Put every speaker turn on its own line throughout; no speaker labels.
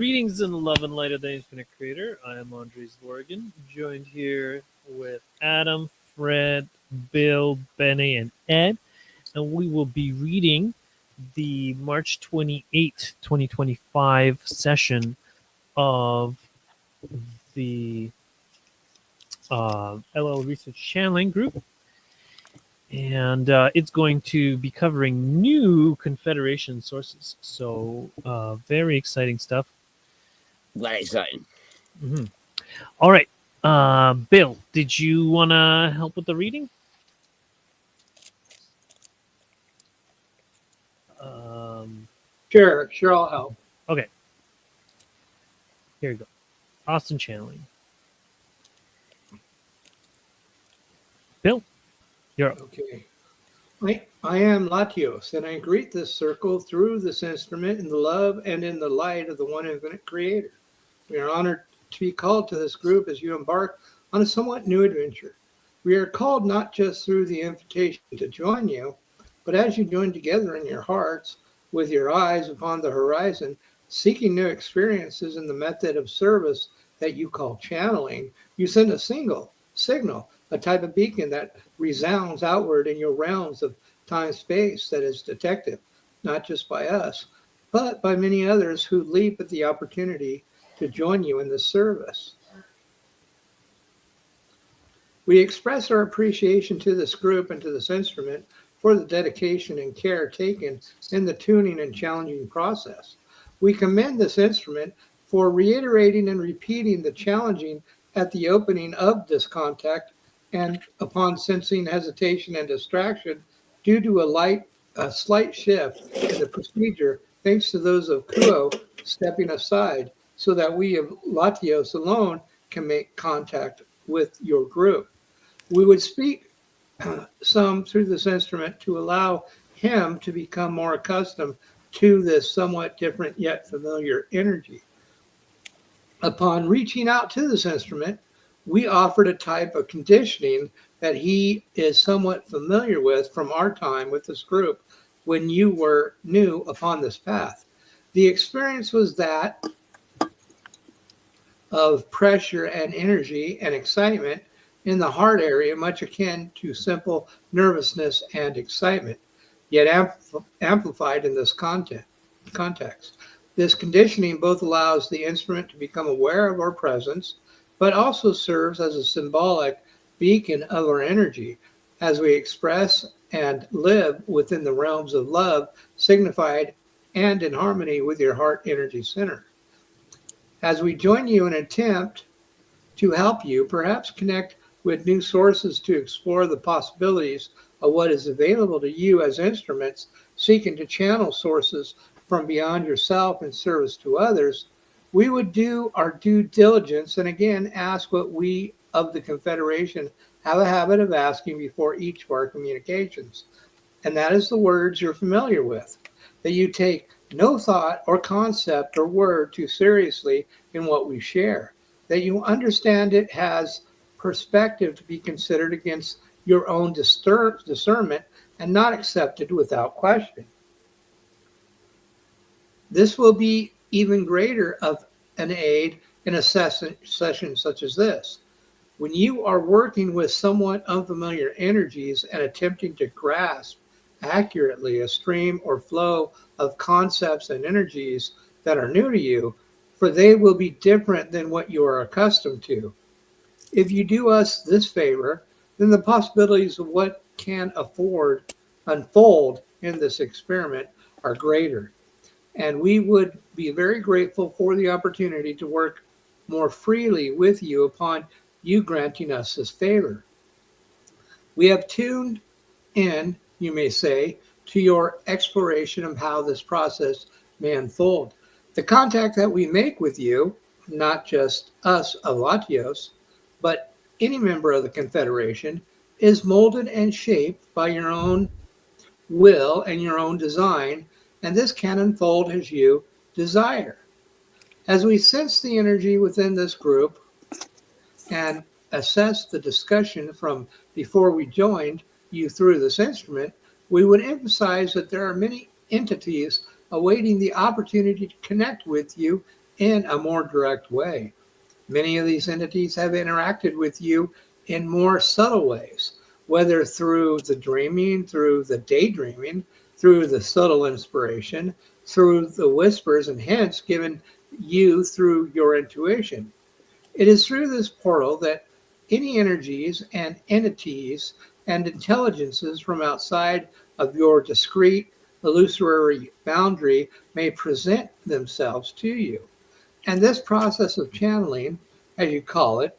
Greetings in the love and light of the infinite creator. I am Andrii Zvorygin, joined here with Adam, Fred, Bill, Benny, and Ed. And we will be reading the March 28th, 2025 session of the LL Research Channeling Group. And it's going to be covering new Confederation sources. So very exciting stuff.
Very exciting.
Mm-hmm. All right. Bill, did you want to help with the reading?
Sure, I'll help.
Okay. Here you go. Austin channeling. Bill, you're up.
Okay. I am Laitos, and I greet this circle through this instrument in the love and in the light of the one infinite creator. We are honored to be called to this group as you embark on a somewhat new adventure. We are called not just through the invitation to join you, but as you join together in your hearts, with your eyes upon the horizon, seeking new experiences in the method of service that you call channeling, you send a signal, a type of beacon that resounds outward in your realms of time-space that is detected, not just by us, but by many others who leap at the opportunity to join you in this service. We express our appreciation to this group and to this instrument for the dedication and care taken in the tuning and challenging process. We commend this instrument for reiterating and repeating the challenging at the opening of this contact and upon sensing hesitation and distraction due to a slight shift in the procedure, thanks to those of Kuo stepping aside so that we of Laitos alone can make contact with your group. We would speak some through this instrument to allow him to become more accustomed to this somewhat different yet familiar energy. Upon reaching out to this instrument, we offered a type of conditioning that he is somewhat familiar with from our time with this group when you were new upon this path. The experience was that of pressure and energy and excitement in the heart area, much akin to simple nervousness and excitement, yet amplified in this context. This conditioning both allows the instrument to become aware of our presence, but also serves as a symbolic beacon of our energy as we express and live within the realms of love, signified and in harmony with your heart energy center. As we join you in an attempt to help you perhaps connect with new sources to explore the possibilities of what is available to you as instruments seeking to channel sources from beyond yourself in service to others, we would do our due diligence and again ask what we of the Confederation have a habit of asking before each of our communications. And that is the words you're familiar with, that you take no thought or concept or word too seriously in what we share, that you understand it has perspective to be considered against your own discernment and not accepted without question. This will be even greater of an aid in a session such as this. When you are working with somewhat unfamiliar energies and attempting to grasp accurately a stream or flow of concepts and energies that are new to you, for they will be different than what you are accustomed to. If you do us this favor, then the possibilities of what can unfold in this experiment are greater. And we would be very grateful for the opportunity to work more freely with you upon you granting us this favor. We have tuned in, you may say, to your exploration of how this process may unfold. The contact that we make with you, not just us of Laitos, but any member of the Confederation, is molded and shaped by your own will and your own design, and this can unfold as you desire. As we sense the energy within this group and assess the discussion from before we joined you through this instrument, we would emphasize that there are many entities awaiting the opportunity to connect with you in a more direct way. Many of these entities have interacted with you in more subtle ways, whether through the dreaming, through the daydreaming, through the subtle inspiration, through the whispers and hints given you through your intuition. It is through this portal that any energies and entities and intelligences from outside of your discrete illusory boundary may present themselves to you. And this process of channeling, as you call it,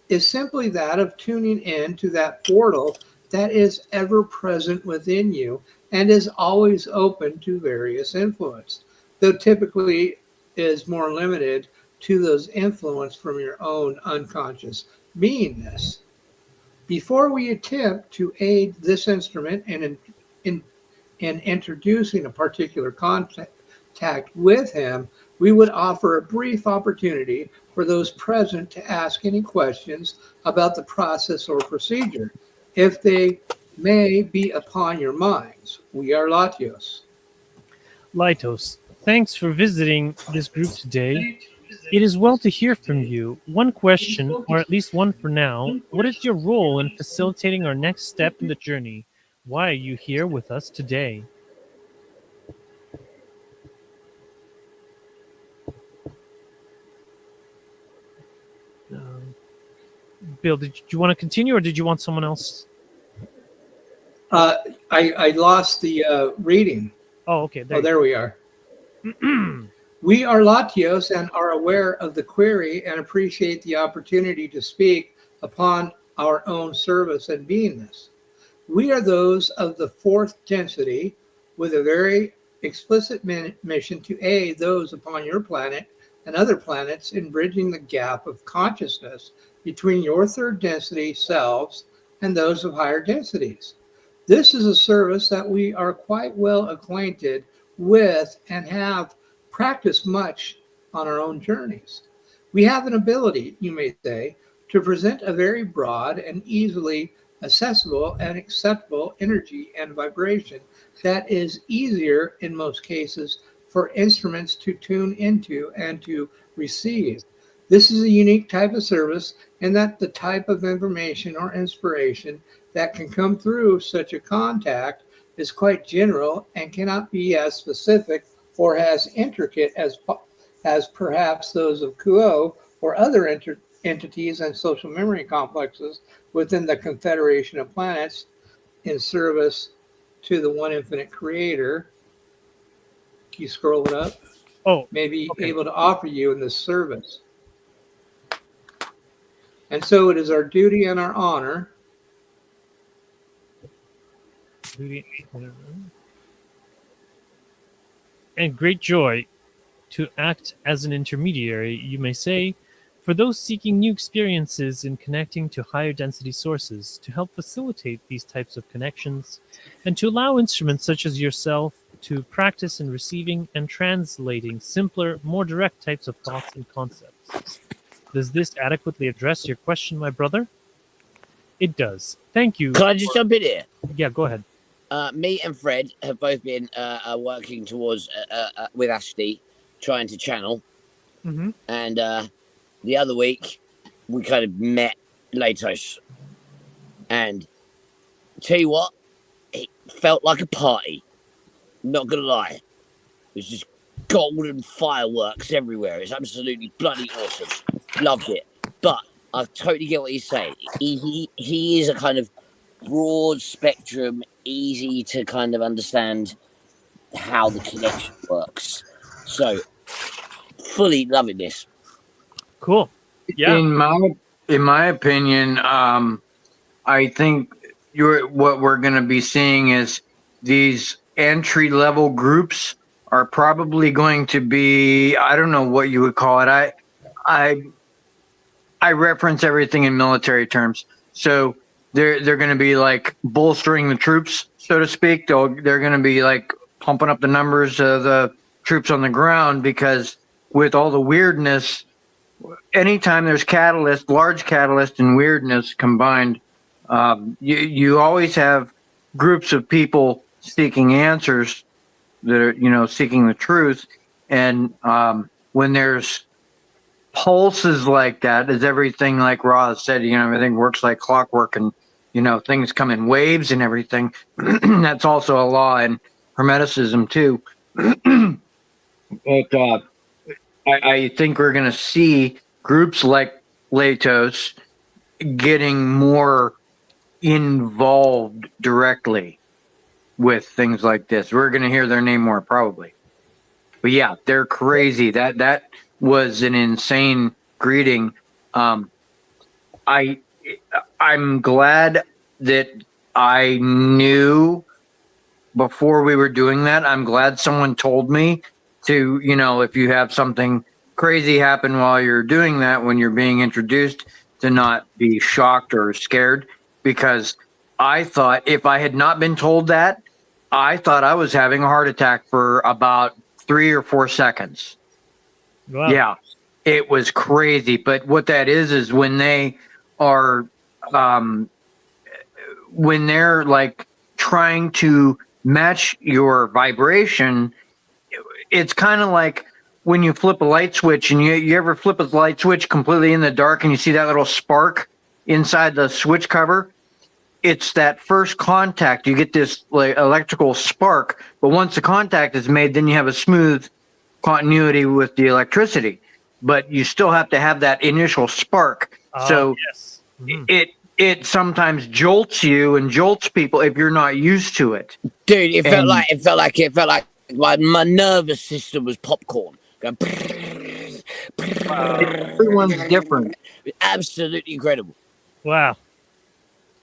is simply that of tuning in to that portal that is ever present within you and is always open to various influence, though typically is more limited to those influence from your own unconscious beingness. Before we attempt to aid this instrument in, in introducing a particular contact with him, we would offer a brief opportunity for those present to ask any questions about the process or procedure, if they may be upon your minds. We are Latios.
Laitos, thanks for visiting this group today. It is well to hear from you. One question, or at least one for now. What is your role in facilitating our next step in the journey? Why are you here with us today? Um, Bill, did you want to continue or did you want someone else?
Uh, I lost the reading.
Oh, okay.
Oh, there we are. We are Latios and are aware of the query and appreciate the opportunity to speak upon our own service and beingness. We are those of the fourth density with a very explicit mission to aid those upon your planet and other planets in bridging the gap of consciousness between your third density selves and those of higher densities. This is a service that we are quite well acquainted with and have practiced much on our own journeys. We have an ability, you may say, to present a very broad and easily accessible and acceptable energy and vibration that is easier in most cases for instruments to tune into and to receive. This is a unique type of service in that the type of information or inspiration that can come through such a contact is quite general and cannot be as specific or as intricate as perhaps those of Kuo or other entities and social memory complexes within the Confederation of Planets in service to the one infinite creator. Can you scroll it up?
Oh,
May be
okay.
able to offer you in this service. And so it is our duty and our honor
and great joy to act as an intermediary, you may say, for those seeking new experiences in connecting to higher density sources, to help facilitate these types of connections, and to allow instruments such as yourself to practice in receiving and translating simpler, more direct types of thoughts and concepts. Does this adequately address your question, my brother? It does. Thank you.
Can I just jump in here?
Yeah, go ahead.
Me and Fred have both been working towards with Ashley, trying to channel.
Mm-hmm.
And the other week, we kind of met Laitos. And tell you what, it felt like a party. Not gonna lie, it was just golden fireworks everywhere. It's absolutely bloody awesome. Loved it. But I totally get what you're saying. He is a kind of broad spectrum, easy to kind of understand how the connection works. So, fully loving this.
Cool. Yeah.
In my opinion, I think what we're going to be seeing is these entry level groups are probably going to be, I don't know what you would call it. I reference everything in military terms. So they're going to be like bolstering the troops, so to speak. They're going to be like pumping up the numbers of the troops on the ground, because with all the weirdness, anytime there's large catalyst and weirdness combined, you always have groups of people seeking answers that are, seeking the truth. And when there's pulses like that, as everything like Roz said, everything works like clockwork, and things come in waves and everything. That's also a law in Hermeticism too. But I think we're going to see groups like Laitos getting more involved directly with things like this. We're going to hear their name more probably. But yeah, they're crazy. That was an insane greeting. I'm glad that I knew before we were doing that. I'm glad someone told me to, if you have something crazy happen while you're doing that, when you're being introduced, to not be shocked or scared, because I thought, if I had not been told that, I thought I was having a heart attack for about 3 or 4 seconds.
Wow.
Yeah, it was crazy. But what that is when they are, when they're like trying to match your vibration, it's kind of like when you flip a light switch, and you ever flip a light switch completely in the dark and you see that little spark inside the switch cover. It's that first contact. You get this like electrical spark, but once the contact is made, then you have a smooth continuity with the electricity. But you still have to have that initial spark. So
yes. Mhm.
it sometimes jolts you and jolts people if you're not used to it.
Dude, it felt like my nervous system was popcorn. Going,
Everyone's different.
absolutely incredible.
Wow.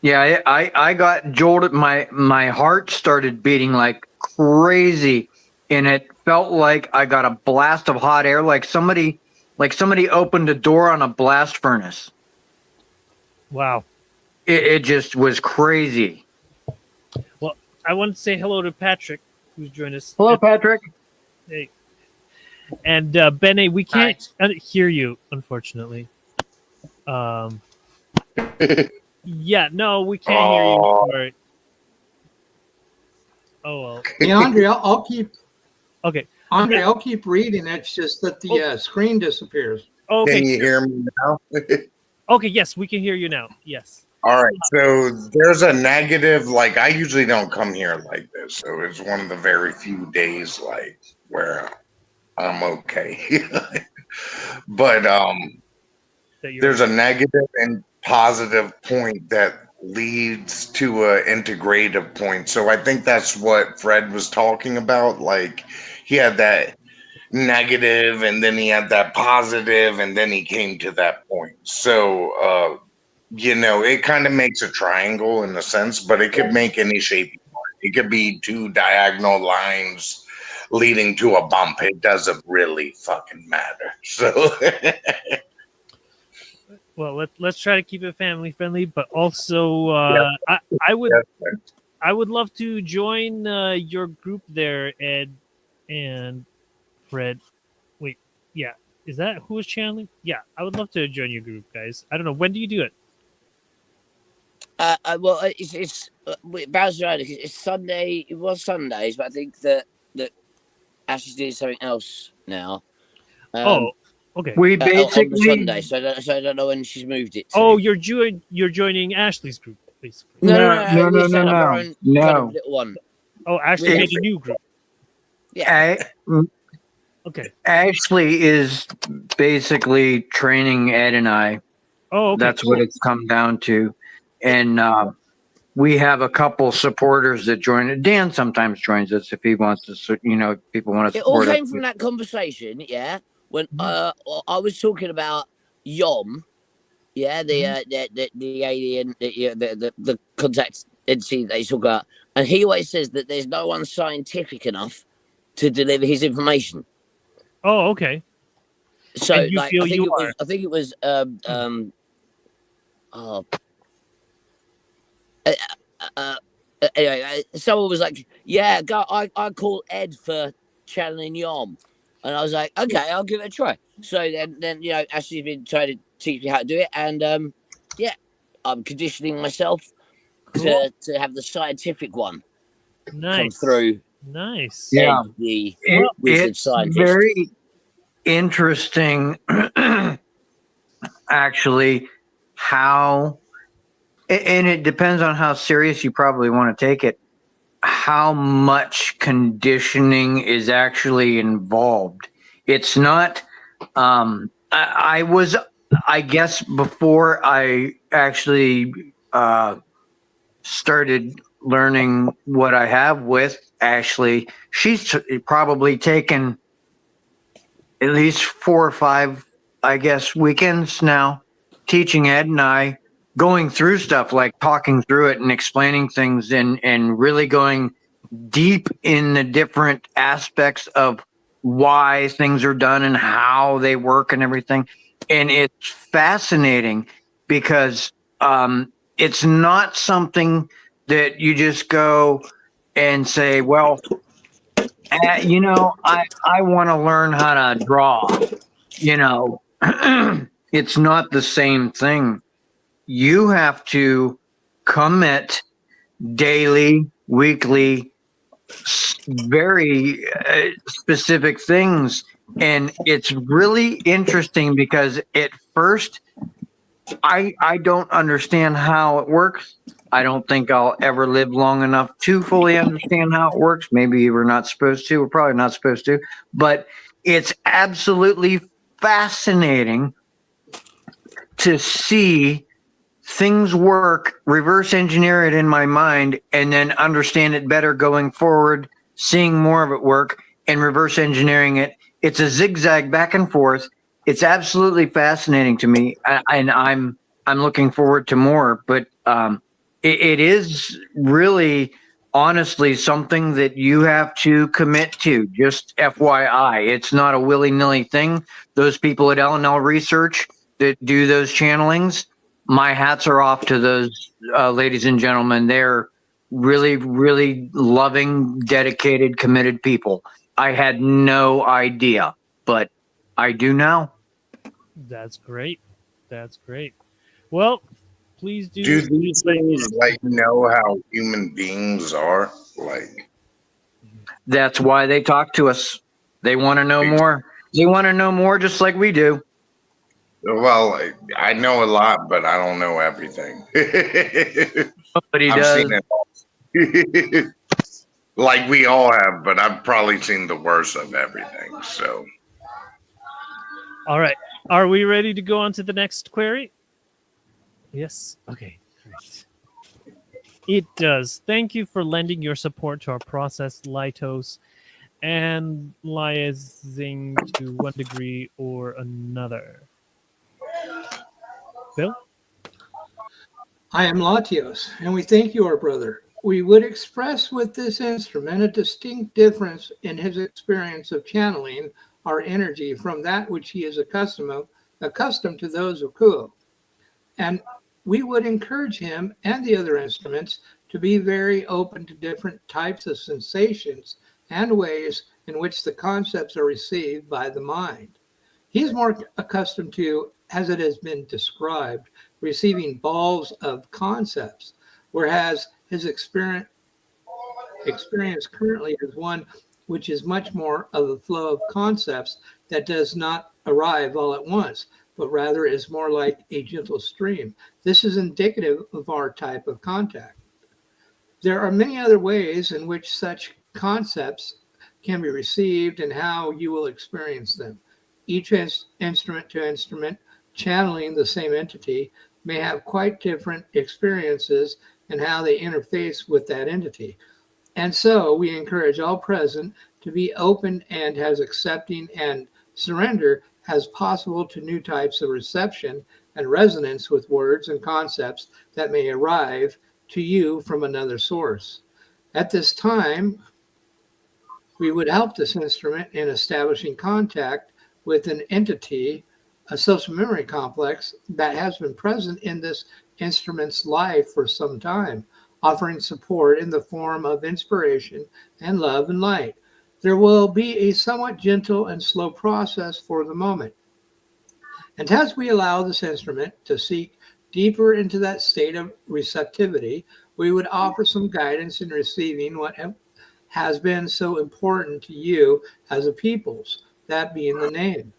Yeah, I got jolted. My heart started beating like crazy, and it felt like I got a blast of hot air, like somebody opened a door on a blast furnace.
Wow.
It just was crazy.
Well, I want to say hello to Patrick, who's joined us.
Hello, Patrick.
Hey. And Bene, we can't hear you, unfortunately. Yeah, no, we can't hear you. Sorry. Oh well.
Hey, Andrii, I'll keep.
Okay.
Andrii, I'll keep reading. It's just that the screen disappears.
Okay.
Can you hear me now?
Okay. Yes, we can hear you now. Yes.
All right. So there's a negative. Like, I usually don't come here like this, so it's one of the very few days like where I'm okay. But there's a negative and positive point that leads to a integrative point. So I think that's what Fred was talking about. Like, he had that negative, and then he had that positive, and then he came to that point. So it kind of makes a triangle in a sense, but it could make any shape you want. It could be 2 diagonal lines leading to a bump. It doesn't really fucking matter. So
Well, let's try to keep it family friendly, but also I would love to join your group there, Ed and Fred. Wait, yeah, is that who is channeling? Yeah, I would love to join your group, guys. I don't know, when do you do it?
Well, it's bounces around. It's Sunday. It was Sundays, but I think that Ashley's doing something else now.
Okay.
We
on the
basically
Sunday, so I don't know when she's moved it to.
Oh, you're joining Ashley's group, basically.
No. We set up our own
no.
kind of little one.
Oh, Ashley made a new group.
Yeah.
Okay.
Ashley is basically training Ed and I.
Oh, okay.
That's what it's come down to. And we have a couple supporters that join. Dan sometimes joins us if he wants to, people want to
It all
support
came
us.
from that conversation, yeah, when I was talking about Yom, yeah, the alien, the contact entity that he's talking about, and he always says that there's no one scientific enough to deliver his information.
Oh, okay.
So,
And you
like,
feel
I think
you
it was,
are.
I think it was, anyway, someone was like, "Yeah, go." I call Ed for channeling Yom, and I was like, "Okay, I'll give it a try." So then Ashley's been trying to teach me how to do it, and yeah, I'm conditioning myself to have the scientific one come through.
Nice.
Yeah.
The
It's
wizard scientist.
very interesting actually how, and it depends on how serious you probably want to take it, how much conditioning is actually involved. It's not, I was, I guess, before I actually started learning what I have with Ashley, she's probably taken at least 4 or 5, I guess, weekends now teaching Ed and I, going through stuff like talking through it and explaining things and really going deep in the different aspects of why things are done and how they work and everything. And it's fascinating because it's not something that you just go and say, well, I want to learn how to draw. It's not the same thing. You have to commit daily, weekly, very specific things. And it's really interesting because at first, I don't understand how it works. I don't think I'll ever live long enough to fully understand how it works. Maybe we're not supposed to. We're probably not supposed to. But it's absolutely fascinating to see things work, reverse engineer it in my mind, and then understand it better going forward, seeing more of it work and reverse engineering it. It's a zigzag back and forth. It's absolutely fascinating to me, and I'm looking forward to more. But it is really, honestly, something that you have to commit to. Just FYI, it's not a willy-nilly thing. Those people at L&L Research that do those channelings, my hats are off to those ladies and gentlemen. They're really, really loving, dedicated, committed people. I had no idea, but I do now.
That's great. That's great. Well, please do.
Do these things like know how human beings are? Like,
That's why they talk to us. They want to know more. They want to know more just like we do.
well, I know a lot, but I don't know everything.
Nobody
I've
does.
seen it all. Like we all have, but I've probably seen the worst of everything. So,
All right. Are we ready to go on to the next query? Yes. Okay. Great. It does. Thank you for lending your support to our process, Laitos, and liaising to one degree or another. Bill?
I am Latios, and we thank you, our brother. We would express with this instrument a distinct difference in his experience of channeling our energy from that which he is accustomed to those of Kuo. And we would encourage him and the other instruments to be very open to different types of sensations and ways in which the concepts are received by the mind. He is more accustomed to, as it has been described, receiving balls of concepts, whereas his experience currently is one which is much more of the flow of concepts that does not arrive all at once, but rather is more like a gentle stream. This is indicative of our type of contact. There are many other ways in which such concepts can be received and how you will experience them. Each instrument to instrument channeling the same entity may have quite different experiences and how they interface with that entity. And so we encourage all present to be open and as accepting and surrender as possible to new types of reception and resonance with words and concepts that may arrive to you from another source. At this time, we would help this instrument in establishing contact with an entity, a social memory complex that has been present in this instrument's life for some time, offering support in the form of inspiration and love and light. There will be a somewhat gentle and slow process for the moment. And as we allow this instrument to seek deeper into that state of receptivity, we would offer some guidance in receiving what has been so important to you as a people's, that being the name.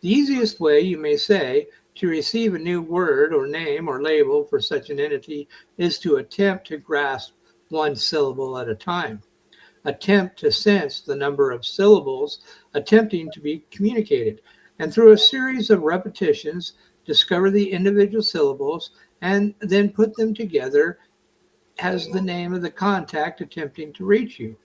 The easiest way, you may say, To receive a new word or name or label for such an entity is to attempt to grasp one syllable at a time. Attempt to sense the number of syllables attempting to be communicated, and through a series of repetitions, discover the individual syllables and then put them together as the name of the contact attempting to reach you.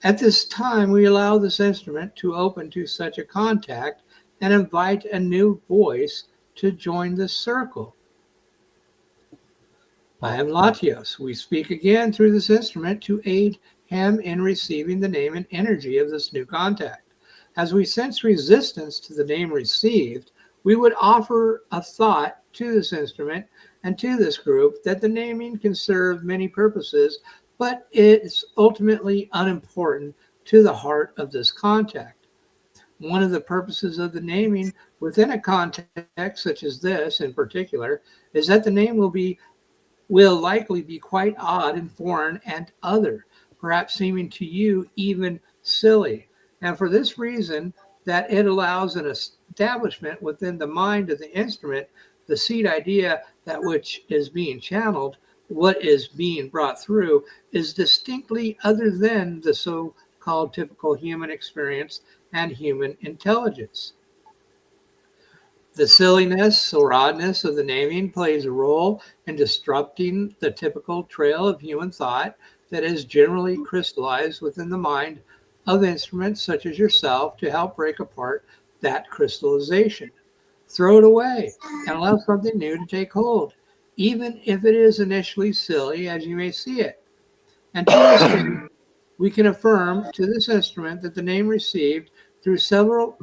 At this time, we allow this instrument to open to such a contact and invite a new voice to join the circle. I am Laitos. We speak again through this instrument to aid him in receiving the name and energy of this new contact. As we sense resistance to the name received, we would offer a thought to this instrument and to this group that the naming can serve many purposes, but it's ultimately unimportant to the heart of this contact. One of the purposes of the naming within a context such as this in particular is that the name will likely be quite odd and foreign and other, perhaps seeming to you even silly. And for this reason, that it allows an establishment within the mind of the instrument, the seed idea that which is being channeled, what is being brought through, is distinctly other than the so-called typical human experience and human intelligence. The silliness or oddness of the naming plays a role in disrupting the typical trail of human thought that is generally crystallized within the mind of instruments such as yourself to help break apart that crystallization. Throw it away and allow something new to take hold, even if it is initially silly as you may see it. And to this end, we can affirm to this instrument that the name received through several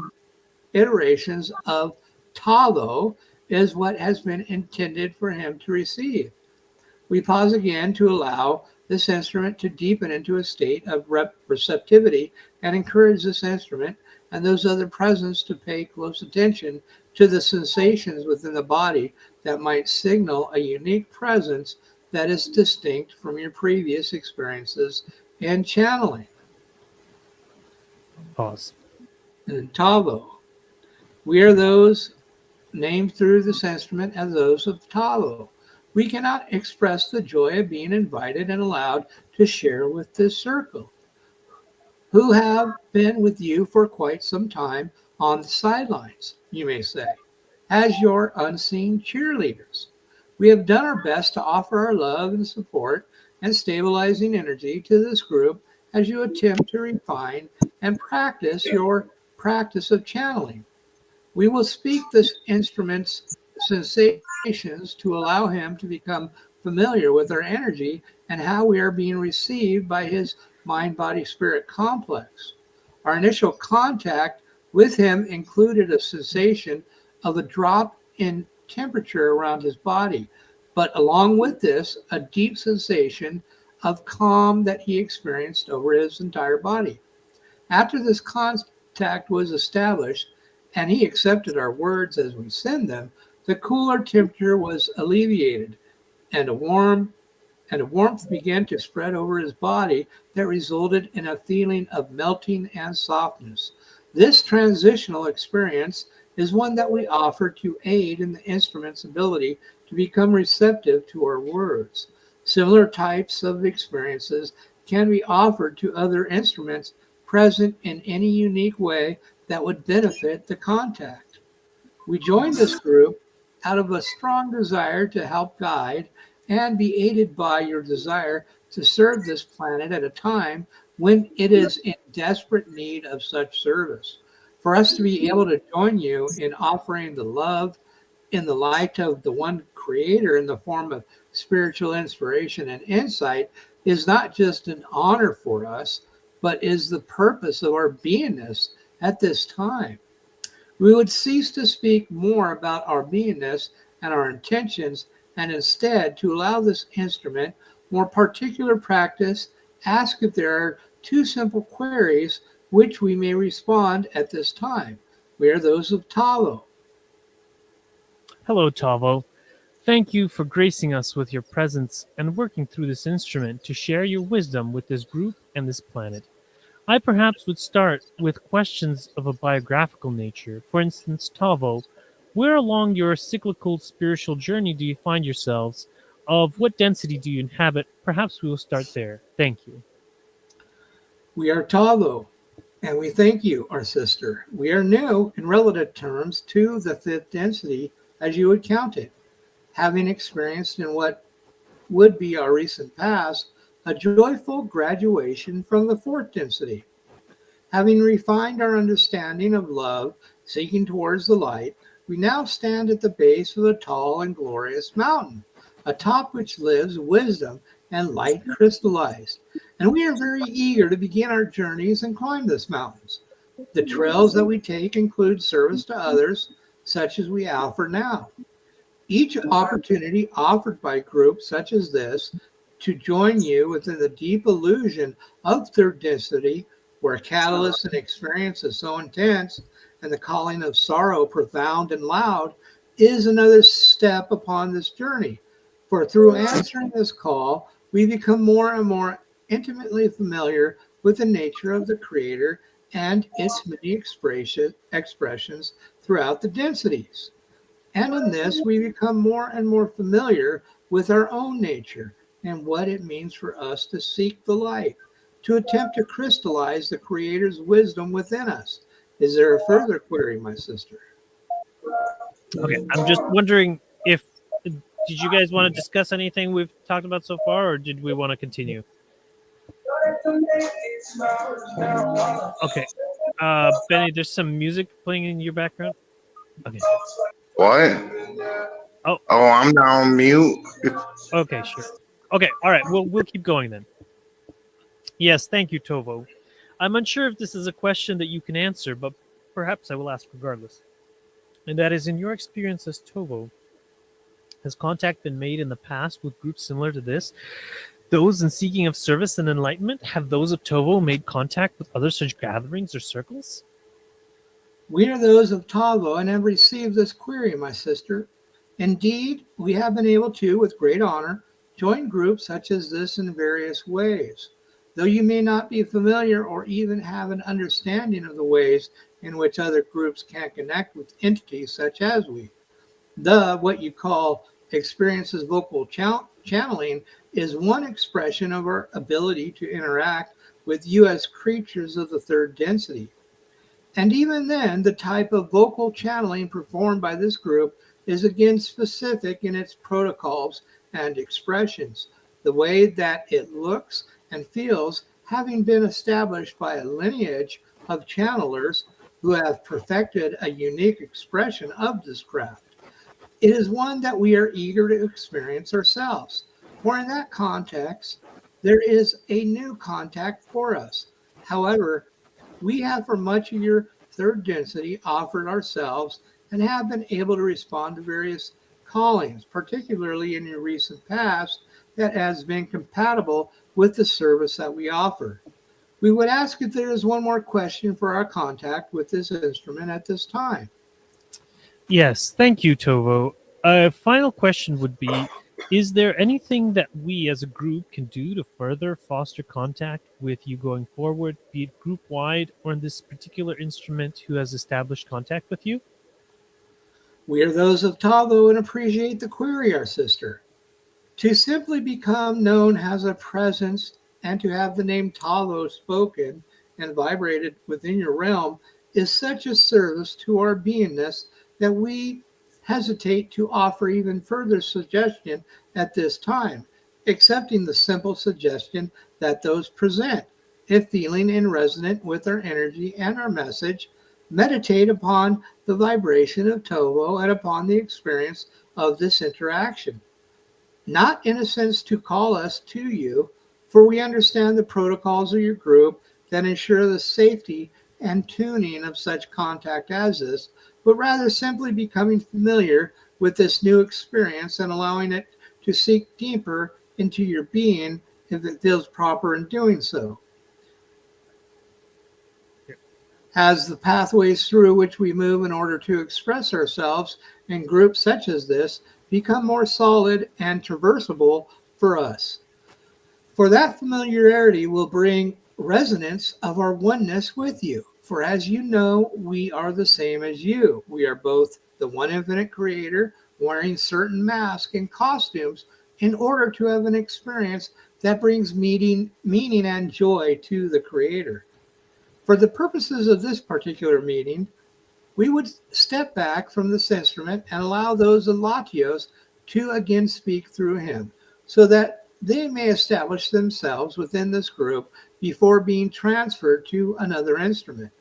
iterations of Tovo is what has been intended for him to receive. We pause again to allow this instrument to deepen into a state of receptivity and encourage this instrument and those other presents to pay close attention to the sensations within the body that might signal a unique presence that is distinct from your previous experiences in channeling.
Pause.
And Tovo, we are those named through this instrument as those of Tovo. We cannot express the joy of being invited and allowed to share with this circle, who have been with you for quite some time on the sidelines, you may say, as your unseen cheerleaders. We have done our best to offer our love and support and stabilizing energy to this group as you attempt to refine and practice your practice of channeling. We will speak this instrument's sensations to allow him to become familiar with our energy and how we are being received by his mind body spirit complex. Our initial contact with him included a sensation of a drop in temperature around his body, but along with this, a deep sensation of calm that he experienced over his entire body. After this contact was established, and he accepted our words as we send them, the cooler temperature was alleviated, and a warmth began to spread over his body that resulted in a feeling of melting and softness. This transitional experience is one that we offer to aid in the instrument's ability to become receptive to our words. Similar types of experiences can be offered to other instruments present in any unique way that would benefit the contact. We joined this group out of a strong desire to help guide and be aided by your desire to serve this planet at a time when it is in desperate need of such service. For us to be able to join you in offering the love in the light of the one creator in the form of spiritual inspiration and insight is not just an honor for us, but is the purpose of our beingness at this time. We would cease to speak more about our beingness and our intentions, and instead to allow this instrument more particular practice, ask if there are two simple queries which we may respond at this time. We are those of Tovo.
Hello, Tovo. Thank you for gracing us with your presence and working through this instrument to share your wisdom with this group and this planet. I perhaps would start with questions of a biographical nature. For instance, Tovo, Where along your cyclical spiritual journey do you find yourselves? Of what density do you inhabit? Perhaps we will start there. Thank you.
We are Tovo, and we thank you, our sister. We are new in relative terms to the fifth density as you would count it, having experienced in what would be our recent past a joyful graduation from the fourth density. Having refined our understanding of love, seeking towards the light, we now stand at the base of a tall and glorious mountain, atop which lives wisdom and light crystallized. And we are very eager to begin our journeys and climb this mountains. The trails that we take include service to others, such as we offer now. Each opportunity offered by groups such as this to join you within the deep illusion of third density, where catalyst and experience is so intense and the calling of sorrow profound and loud, is another step upon this journey. For through answering this call, we become more and more intimately familiar with the nature of the Creator and its many expressions throughout the densities. And in this, we become more and more familiar with our own nature and what it means for us to seek the light, to attempt to crystallize the Creator's wisdom within us. Is there a further query, my sister?
Okay, I'm just wondering if did you guys want to discuss anything we've talked about so far, or did we want to continue? Okay, Benny, there's some music playing in your background. Okay.
What?
Oh,
Oh, I'm now on mute.
okay, sure. Okay, all right. We'll keep going then. Yes, thank you, Tovo. I'm unsure if this is a question that you can answer, but perhaps I will ask regardless. And that is, in your experience as Tovo, has contact been made in the past with groups similar to this? Those in seeking of service and enlightenment, have those of Tovo made contact with other such gatherings or circles?
We are those of Tavo and have received this query, my sister. Indeed, we have been able to, with great honor, join groups such as this in various ways. Though you may not be familiar or even have an understanding of the ways in which other groups can connect with entities such as we. What you call experiences vocal channeling is one expression of our ability to interact with you as creatures of the third density. And even then, the type of vocal channeling performed by this group is again specific in its protocols and expressions. The way that it looks and feels, having been established by a lineage of channelers who have perfected a unique expression of this craft. It is one that we are eager to experience ourselves. For in that context, there is a new contact for us. However, we have for much of your third density offered ourselves and have been able to respond to various callings, particularly in your recent past, that has been compatible with the service that we offer. We would ask if there is one more question for our contact with this instrument at this time.
Yes, thank you, Tovo. A final question would be, is there anything that we as a group can do to further foster contact with you going forward, be it group wide or in this particular instrument who has established contact with you?
We are those of Tavo and appreciate the query, our sister. To simply become known as a presence and to have the name Tavo spoken and vibrated within your realm is such a service to our beingness that we hesitate to offer even further suggestion at this time, accepting the simple suggestion that those present. If feeling in resonant with our energy and our message, meditate upon the vibration of Tovo and upon the experience of this interaction. Not in a sense to call us to you, for we understand the protocols of your group that ensure the safety and tuning of such contact as this, but rather simply becoming familiar with this new experience and allowing it to seek deeper into your being if it feels proper in doing so. As the pathways through which we move in order to express ourselves in groups such as this become more solid and traversable for us. For that familiarity will bring resonance of our oneness with you. For as you know, we are the same as you. We are both the one infinite creator, wearing certain masks and costumes in order to have an experience that brings meaning and joy to the creator. For the purposes of this particular meeting, we would step back from this instrument and allow those Latios to again speak through him, so that they may establish themselves within this group before being transferred to another instrument.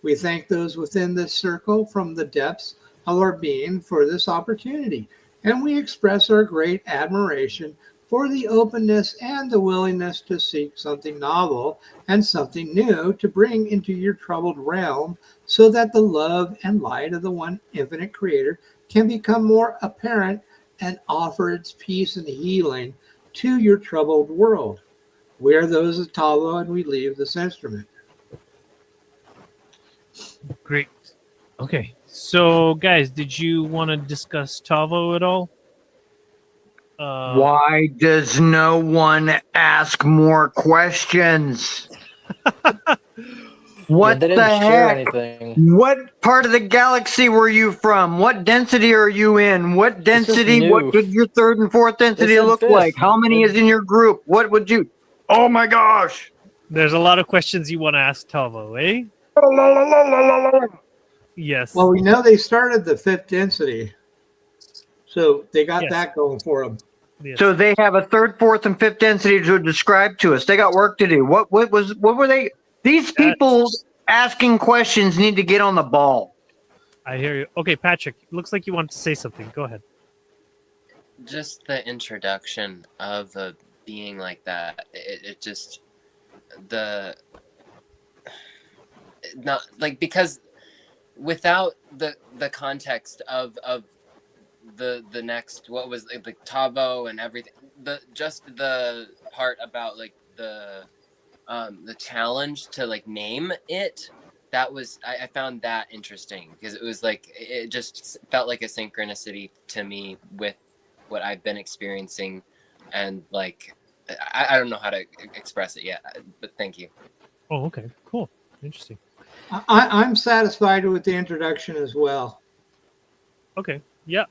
We thank those within this circle from the depths of our being for this opportunity, and we express our great admiration for the openness and the willingness to seek something novel and something new to bring into your troubled realm, so that the love and light of the one infinite creator can become more apparent and offer its peace and healing to your troubled world. We are those of Tovo, and we leave this instrument.
Great. Okay. So, guys, did you want to discuss Tovo at all?
Why does no one ask more questions? What
they
the
didn't share
heck?
anything.
What part of the galaxy were you from? What density are you in? What
just
density? What
new.
did your third and fourth density
said
look
fifth.
like? How many is in your group? What would you? Oh my gosh!
There's a lot of questions you want to ask Tovo, eh? Yes.
Well, we know they started the fifth density, so they got
Yes.
that going for them.
Yes.
So they have a third, fourth, and fifth density to describe to us. They got work to do. What were they? These people asking questions need to get on the ball.
I hear you. Okay, Patrick, looks like you want to say something. Go ahead.
Just the introduction of a being like that, it just not like, because without the context of the next, what was like Tovo and everything, the part about like the challenge to like name it, that was I found that interesting, because it was like it just felt like a synchronicity to me with what I've been experiencing, and like I don't know how to express it yet, but thank you.
Oh, okay, cool, interesting.
I'm satisfied with the introduction as well.
Okay, yeah,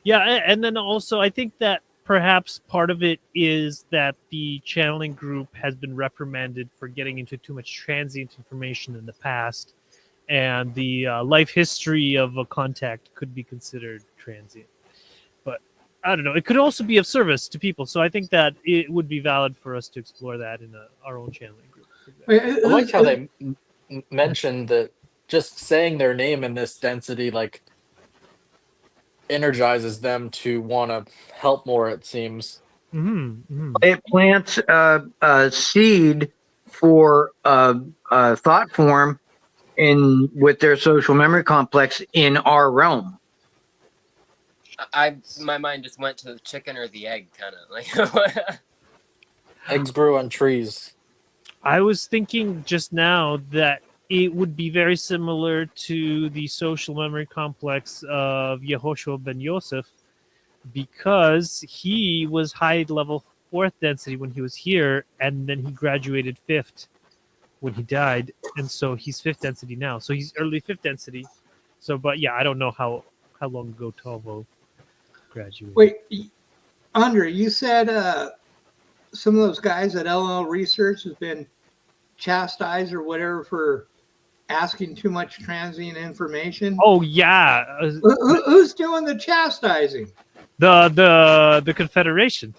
and then also I think that perhaps part of it is that the channeling group has been reprimanded for getting into too much transient information in the past, and the life history of a contact could be considered transient. But I don't know. It could also be of service to people, so I think that it would be valid for us to explore that in our own channeling group.
I liked how they mentioned that just saying their name in this density like energizes them to want to help more, it seems.
It plants a seed for thought form with their social memory complex in our realm.
My mind just went to the chicken or the egg, kind of like.
Eggs grew on trees.
I was thinking just now that it would be very similar to the social memory complex of Yehoshua ben Yosef, because he was high level fourth density when he was here, and then he graduated fifth when he died, and so he's fifth density now. So he's early fifth density. So, but yeah, I don't know how long ago Tovo graduated.
Wait, Andrii, you said some of those guys at LL Research has been chastised or whatever for asking too much transient information.
Oh yeah,
Who's doing the chastising?
the Confederation.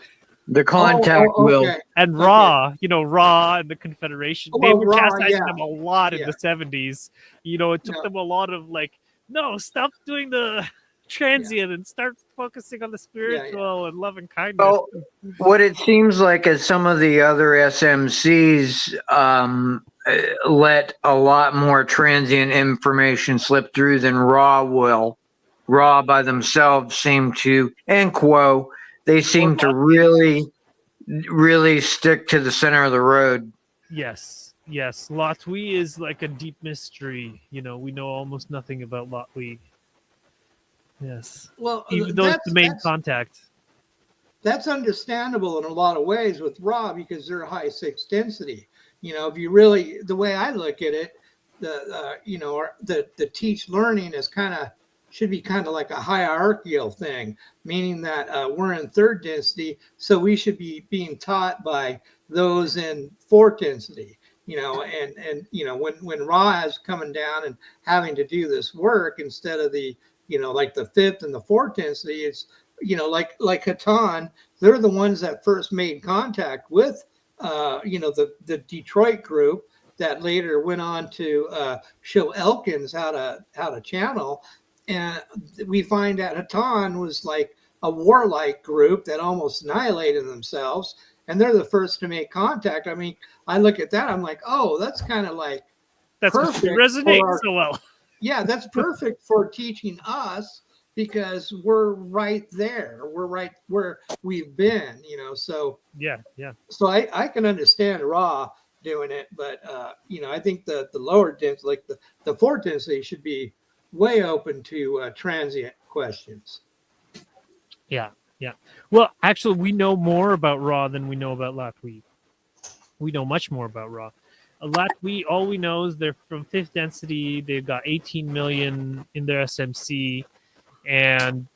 The contact will.
And Ra, Ra and the Confederation, they were
Ra,
chastising
yeah.
them a lot in
Yeah.
the 70s. It took them a lot of like, no, stop doing the transient and start focusing on the spiritual and love and kindness.
Well, what it seems like is some of the other SMCs let a lot more transient information slip through than Raw will. Raw by themselves seem to, and Quo, they seem to really, really stick to the center of the road.
Yes. Latwi is like a deep mystery. We know almost nothing about Latwi. Yes.
Well,
even though it's the main contact.
That's understandable in a lot of ways with Ra, because they're high sixth density. If you really, the way I look at it, the teach learning is should be kind of like a hierarchical thing, meaning that we're in third density, so we should be being taught by those in fourth density. When Ra is coming down and having to do this work instead of the like the fifth and the fourth density, it's like Hatan, they're the ones that first made contact with the Detroit group that later went on to show Elkins how to channel. And we find that Hatan was like a warlike group that almost annihilated themselves, and they're the first to make contact. I mean, I look at that, I'm like, oh, that's kind of like
That's what
perfect
resonates
for
so well.
yeah, that's perfect for teaching us because we're right there. We're right where we've been, So
Yeah.
so I can understand Ra doing it, but I think the lower density, like the fourth density, should be way open to transient questions.
Yeah. Well, actually, we know more about Ra than we know about Latwi. We know much more about Ra. Latwi, all we know is they're from fifth density. They've got 18 million in their SMC, and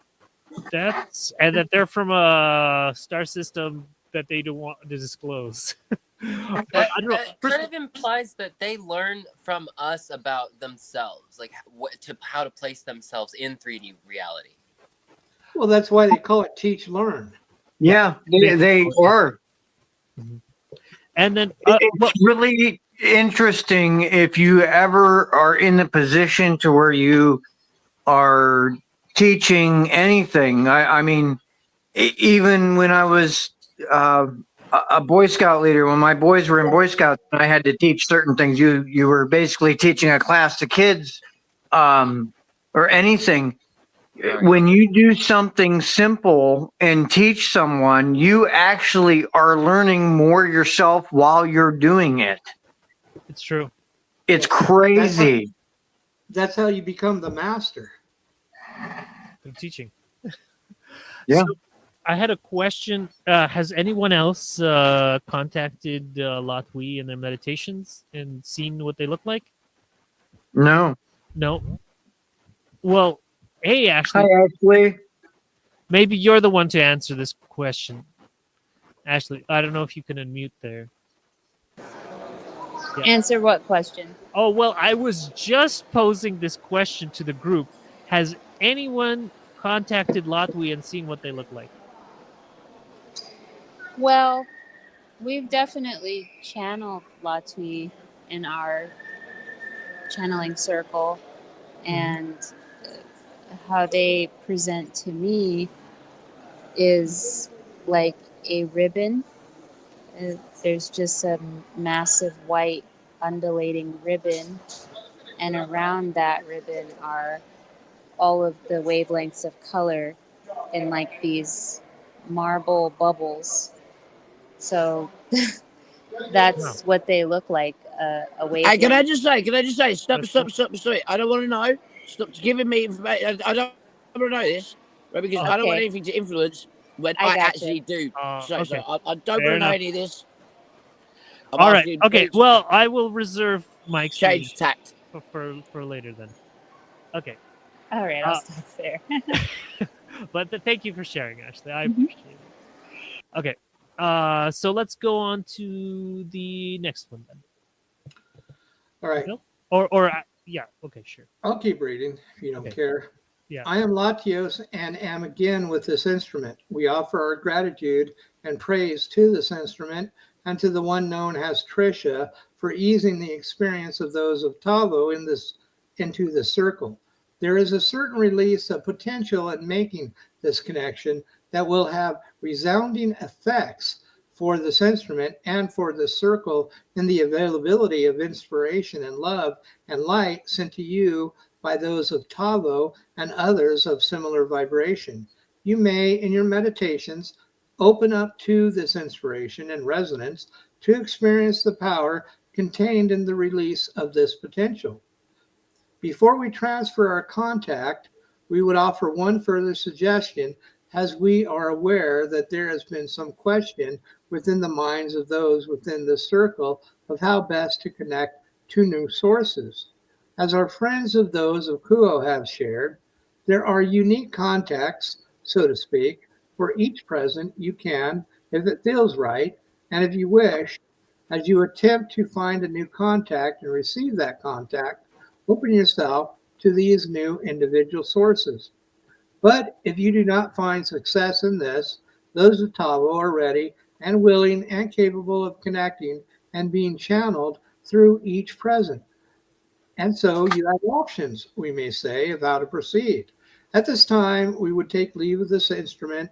that they're from a star system that they don't want to disclose. I don't know.
Kind of implies that they learn from us about themselves, like how to place themselves in 3D reality.
Well, that's why they call it teach learn.
Yeah, they are.
And then
It's really interesting if you ever are in the position to where you are teaching anything. I mean, even when I was a Boy Scout leader, when my boys were in Boy Scouts, I had to teach certain things. You were basically teaching a class of kids, or anything.
Right.
When you do something simple and teach someone, you actually are learning more yourself while you're doing it.
it's true.
It's crazy.
That's how you become the master.
They're teaching.
Yeah.
So, I had a question. Has anyone else contacted Latwi in their meditations and seen what they look like?
No.
No. Well, hey, Ashley,
Hi, Ashley.
maybe you're the one to answer this question. Ashley, I don't know if you can unmute there. Yeah.
Answer what question?
Oh, well, I was just posing this question to the group. Has anyone contacted Latwi and seen what they look like?
Well, we've definitely channeled Latwi in our channeling circle, and how they present to me is like a ribbon. There's just a massive white undulating ribbon, and around that ribbon are all of the wavelengths of color in like these marble bubbles. So that's what they look like. A wavelength.
Hey, can I just say, stop. I don't want to know. Stop giving me information. I don't want to know this, right? Because I don't want
Okay.
anything to influence when
I
I
gotcha.
actually do. So
Okay.
I don't
Fair
want to know
enough.
any of this. I'm
All right.
asking,
Okay.
please
Well, I will reserve my
change
experience
tact.
for later then. Okay.
All right, I'll stop there.
But thank you for sharing, Ashley. I
Mhm.
appreciate it. Okay. So let's go on to the next one then.
All right.
No? Or yeah. Okay. Sure.
I'll keep reading if you don't
Okay.
care.
Yeah.
I am Laitos and am again with this instrument. We offer our gratitude and praise to this instrument and to the one known as Trisha for easing the experience of those of Tovo into the circle. There is a certain release of potential in making this connection that will have resounding effects for this instrument and for the circle in the availability of inspiration and love and light sent to you by those of Tovo and others of similar vibration. You may, in your meditations, open up to this inspiration and resonance to experience the power contained in the release of this potential. Before we transfer our contact, we would offer one further suggestion, as we are aware that there has been some question within the minds of those within this circle of how best to connect to new sources. As our friends of those of Kuo have shared, there are unique contexts, so to speak, for each present you can, if it feels right, and if you wish, as you attempt to find a new contact and receive that contact, open yourself to these new individual sources. But if you do not find success in this, those of Tovo are ready and willing and capable of connecting and being channeled through each present. And so you have options, we may say, of how to proceed. At this time, we would take leave of this instrument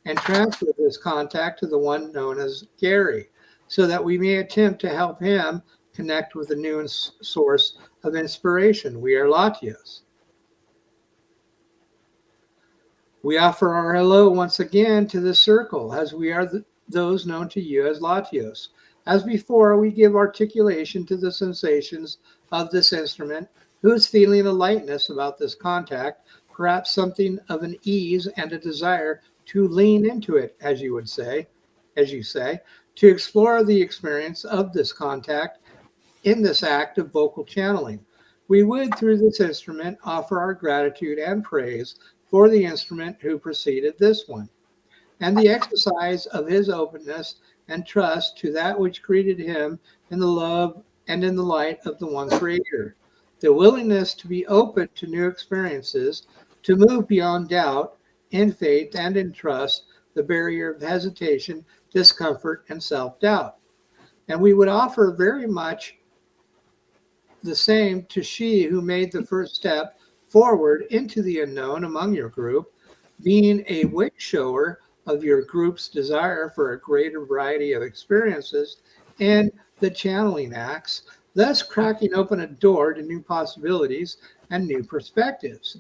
and transfer this contact to the one known as Gary, so that we may attempt to help him connect with a new source of inspiration. We are Latios. We offer our hello once again to the circle, as we are those known to you as Latios. As before, we give articulation to the sensations of this instrument, who is feeling a lightness about this contact, perhaps something of an ease and a desire to lean into it, as you say, to explore the experience of this contact in this act of vocal channeling. We would, through this instrument, offer our gratitude and praise for the instrument who preceded this one, and the exercise of his openness and trust to that which greeted him in the love and in the light of the one creator. The willingness to be open to new experiences, to move beyond doubt, in faith and in trust, the barrier of hesitation, discomfort, and self-doubt. And we would offer very much the same to she who made the first step forward into the unknown among your group, being a wake shower of your group's desire for a greater variety of experiences and the channeling acts, thus cracking open a door to new possibilities and new perspectives.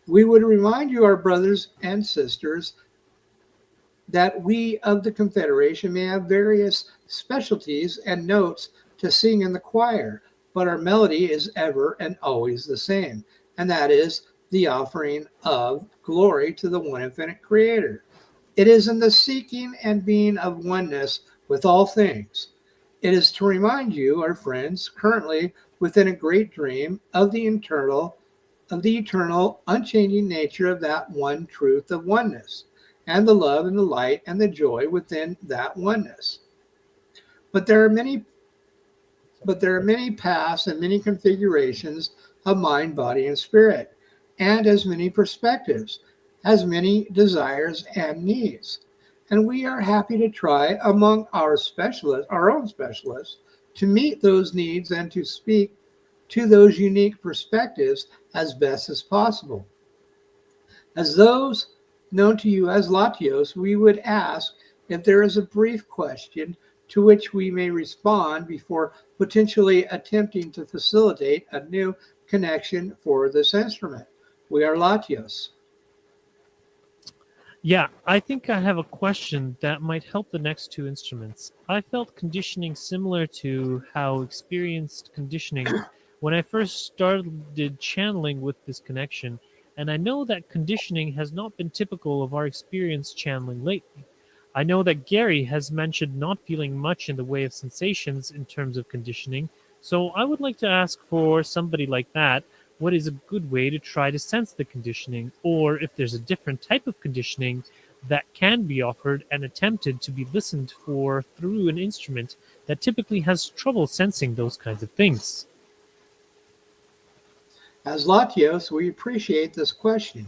We would remind you, our brothers and sisters, that we of the Confederation may have various specialties and notes to sing in the choir, but our melody is ever and always the same, and that is the offering of glory to the one infinite creator. It is in the seeking and being of oneness with all things. It is to remind you, our friends, currently within a great dream of the eternal, unchanging nature of that one truth of oneness, and the love and the light and the joy within that oneness. But there are many paths and many configurations of mind, body, and spirit, and as many perspectives, as many desires and needs. And we are happy to try among our own specialists, to meet those needs and to speak to those unique perspectives as best as possible. As those known to you as Latios, we would ask if there is a brief question to which we may respond before potentially attempting to facilitate a new connection for this instrument. We are Latios.
Yeah, I think I have a question that might help the next two instruments. I felt conditioning similar to how experienced conditioning when I first started channeling with this connection, and I know that conditioning has not been typical of our experience channeling lately. I know that Gary has mentioned not feeling much in the way of sensations in terms of conditioning, so I would like to ask for somebody like that what is a good way to try to sense the conditioning, or if there's a different type of conditioning that can be offered and attempted to be listened for through an instrument that typically has trouble sensing those kinds of things.
As Latios, we appreciate this question,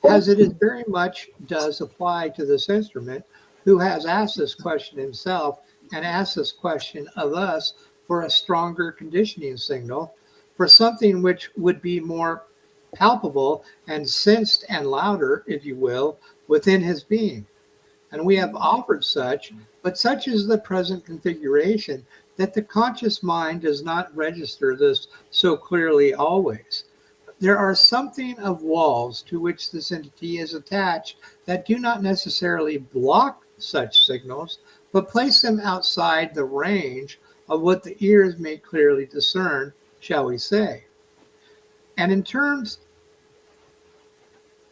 as it is very much does apply to this instrument, who has asked this question himself and asked this question of us for a stronger conditioning signal, for something which would be more palpable and sensed and louder, if you will, within his being. And we have offered such, but such is the present configuration that the conscious mind does not register this so clearly always. There are something of walls to which this entity is attached that do not necessarily block such signals, but place them outside the range of what the ears may clearly discern, shall we say. And in terms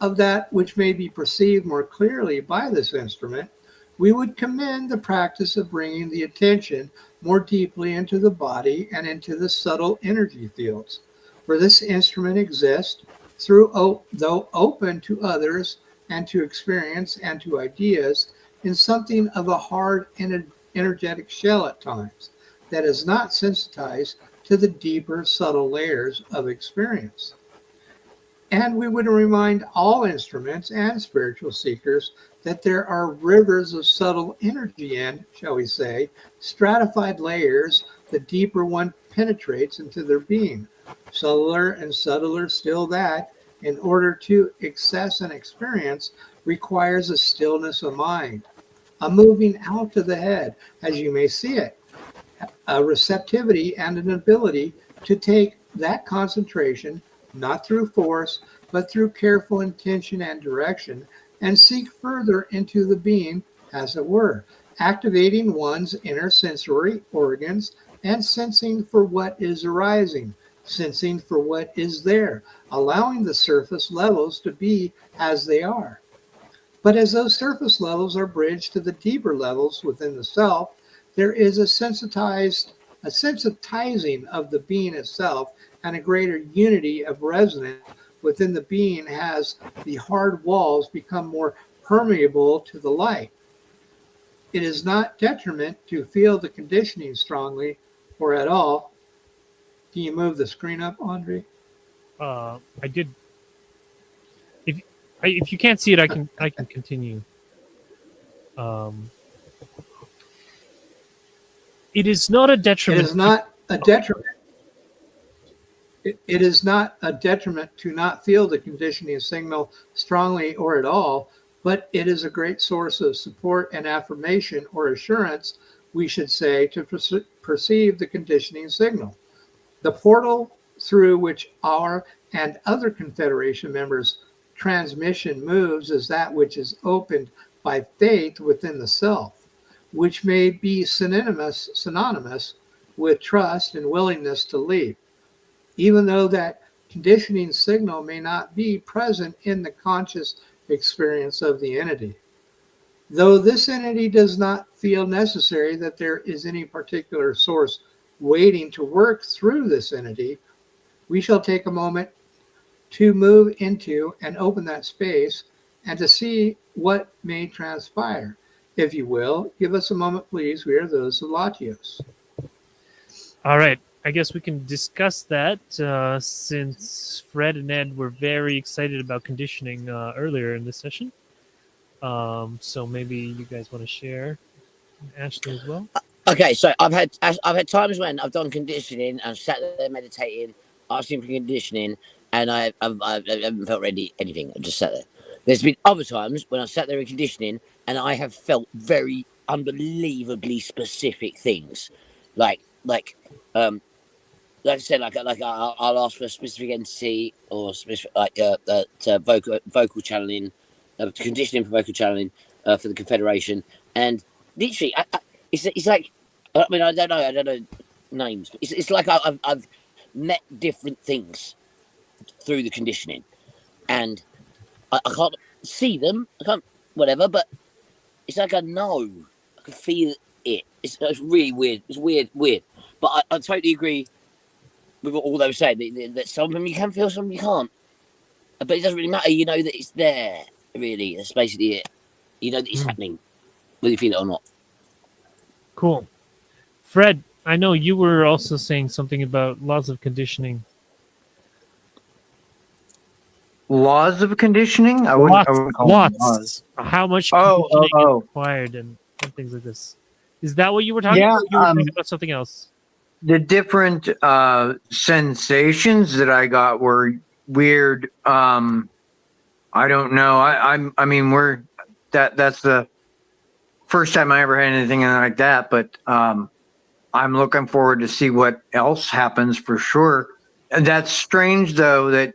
of that which may be perceived more clearly by this instrument, we would commend the practice of bringing the attention more deeply into the body and into the subtle energy fields. For this instrument exists though open to others and to experience and to ideas in something of a hard and energetic shell at times that is not sensitized to the deeper subtle layers of experience. And we would remind all instruments and spiritual seekers that there are rivers of subtle energy in, shall we say, stratified layers the deeper one penetrates into their being. Subtler and subtler still that, in order to access and experience, requires a stillness of mind, a moving out of the head, as you may see it, a receptivity and an ability to take that concentration, not through force, but through careful intention and direction, and seek further into the being, as it were, activating one's inner sensory organs and sensing for what is arising, sensing for what is there, allowing the surface levels to be as they are. But as those surface levels are bridged to the deeper levels within the self, there is a sensitizing of the being itself and a greater unity of resonance within the being as the hard walls become more permeable to the light. It is not detriment to feel the conditioning strongly or at all. Can you move the screen up, Andrii?
I did. If you can't see it, I can continue. It is not a
It
detriment.
is not a detriment. It is not a detriment to not feel the conditioning signal strongly or at all, but it is a great source of support and affirmation or assurance, we should say, to perceive the conditioning signal. The portal through which our and other Confederation members' transmission moves is that which is opened by faith within the self, which may be synonymous with trust and willingness to leave, even though that conditioning signal may not be present in the conscious experience of the entity. Though this entity does not feel necessary that there is any particular source waiting to work through this entity, we shall take a moment to move into and open that space and to see what may transpire. If you will, give us a moment, please. We are those of Laitos.
All right. I guess we can discuss that since Fred and Ed were very excited about conditioning earlier in this session. So maybe you guys want to share, Ashley, as well.
Okay, so I've had times when I've done conditioning and sat there meditating, asking for conditioning, and I haven't felt ready anything. I've just sat there. There's been other times when I sat there in conditioning and I have felt very unbelievably specific things, like I said, I'll ask for a specific entity or specific vocal channeling, conditioning for vocal channeling for the Confederation, and literally, it's like, I mean, I don't know names, but it's like I've met different things through the conditioning, and I can't see them, I can't whatever, but it's like I know, I can feel it. It's really weird. It's weird, but I totally agree with what all they were saying, that some of them you can feel, some you can't. But it doesn't really matter. You know that it's there, really. That's basically it. You know that it's happening, whether you feel it or not.
Cool. Fred, I know you were also saying something about laws of conditioning.
Laws of conditioning? I wouldn't call them laws.
Lots. How much conditioning is required and things like this. Is that what you were talking about? You were talking about something else.
The different sensations that I got were weird. I don't know. I mean, that's the first time I ever had anything like that. But I'm looking forward to see what else happens for sure. And that's strange though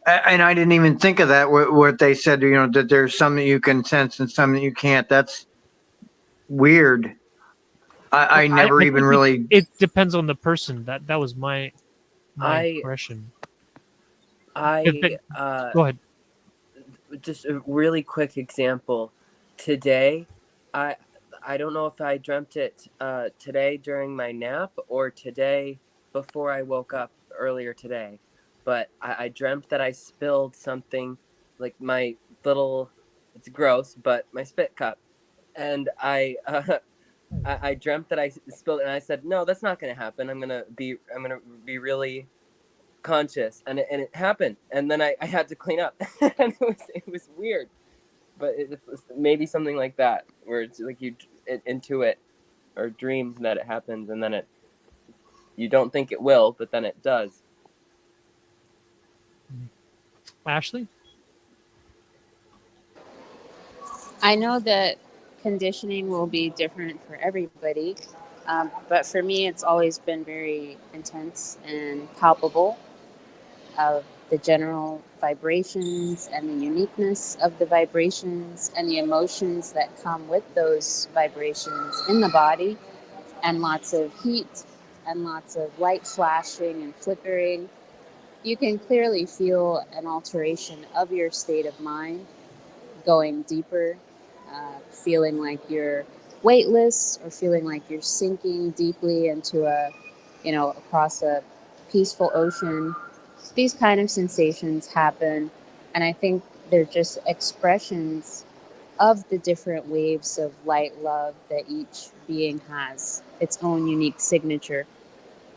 and I didn't even think of that. What they said, you know, that there's some that you can sense and some that you can't. That's weird. I never even really.
It depends on the person. That was my impression. Go ahead.
Just a really quick example. Today,
I don't know if I dreamt it today during my nap or today before I woke up earlier today, but I dreamt that I spilled something like my little, it's gross, but my spit cup. And I dreamt that I spilled it and I said, no, that's not going to happen. I'm going to be really conscious. And it happened. And then I had to clean up and it was weird. But it's maybe something like that, where it's like you intuit or dream that it happens, and then you don't think it will, but then it does.
Ashley?
I know that conditioning will be different for everybody, but for me, it's always been very intense and palpable of the general vibrations and the uniqueness of the vibrations and the emotions that come with those vibrations in the body, and lots of heat and lots of light flashing and flickering. You can clearly feel an alteration of your state of mind going deeper, feeling like you're weightless or feeling like you're sinking deeply into across a peaceful ocean. These kind of sensations happen, and I think they're just expressions of the different waves of light love that each being has its own unique signature.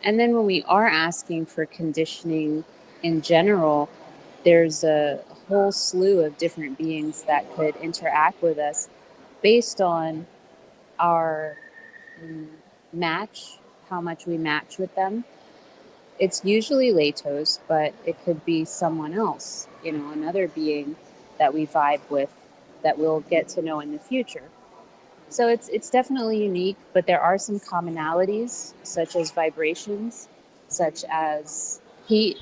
And then when we are asking for conditioning in general, there's a whole slew of different beings that could interact with us based on our match, how much we match with them. It's usually Laitos, but it could be someone else, another being that we vibe with that we'll get to know in the future. So it's definitely unique, but there are some commonalities, such as vibrations, such as heat,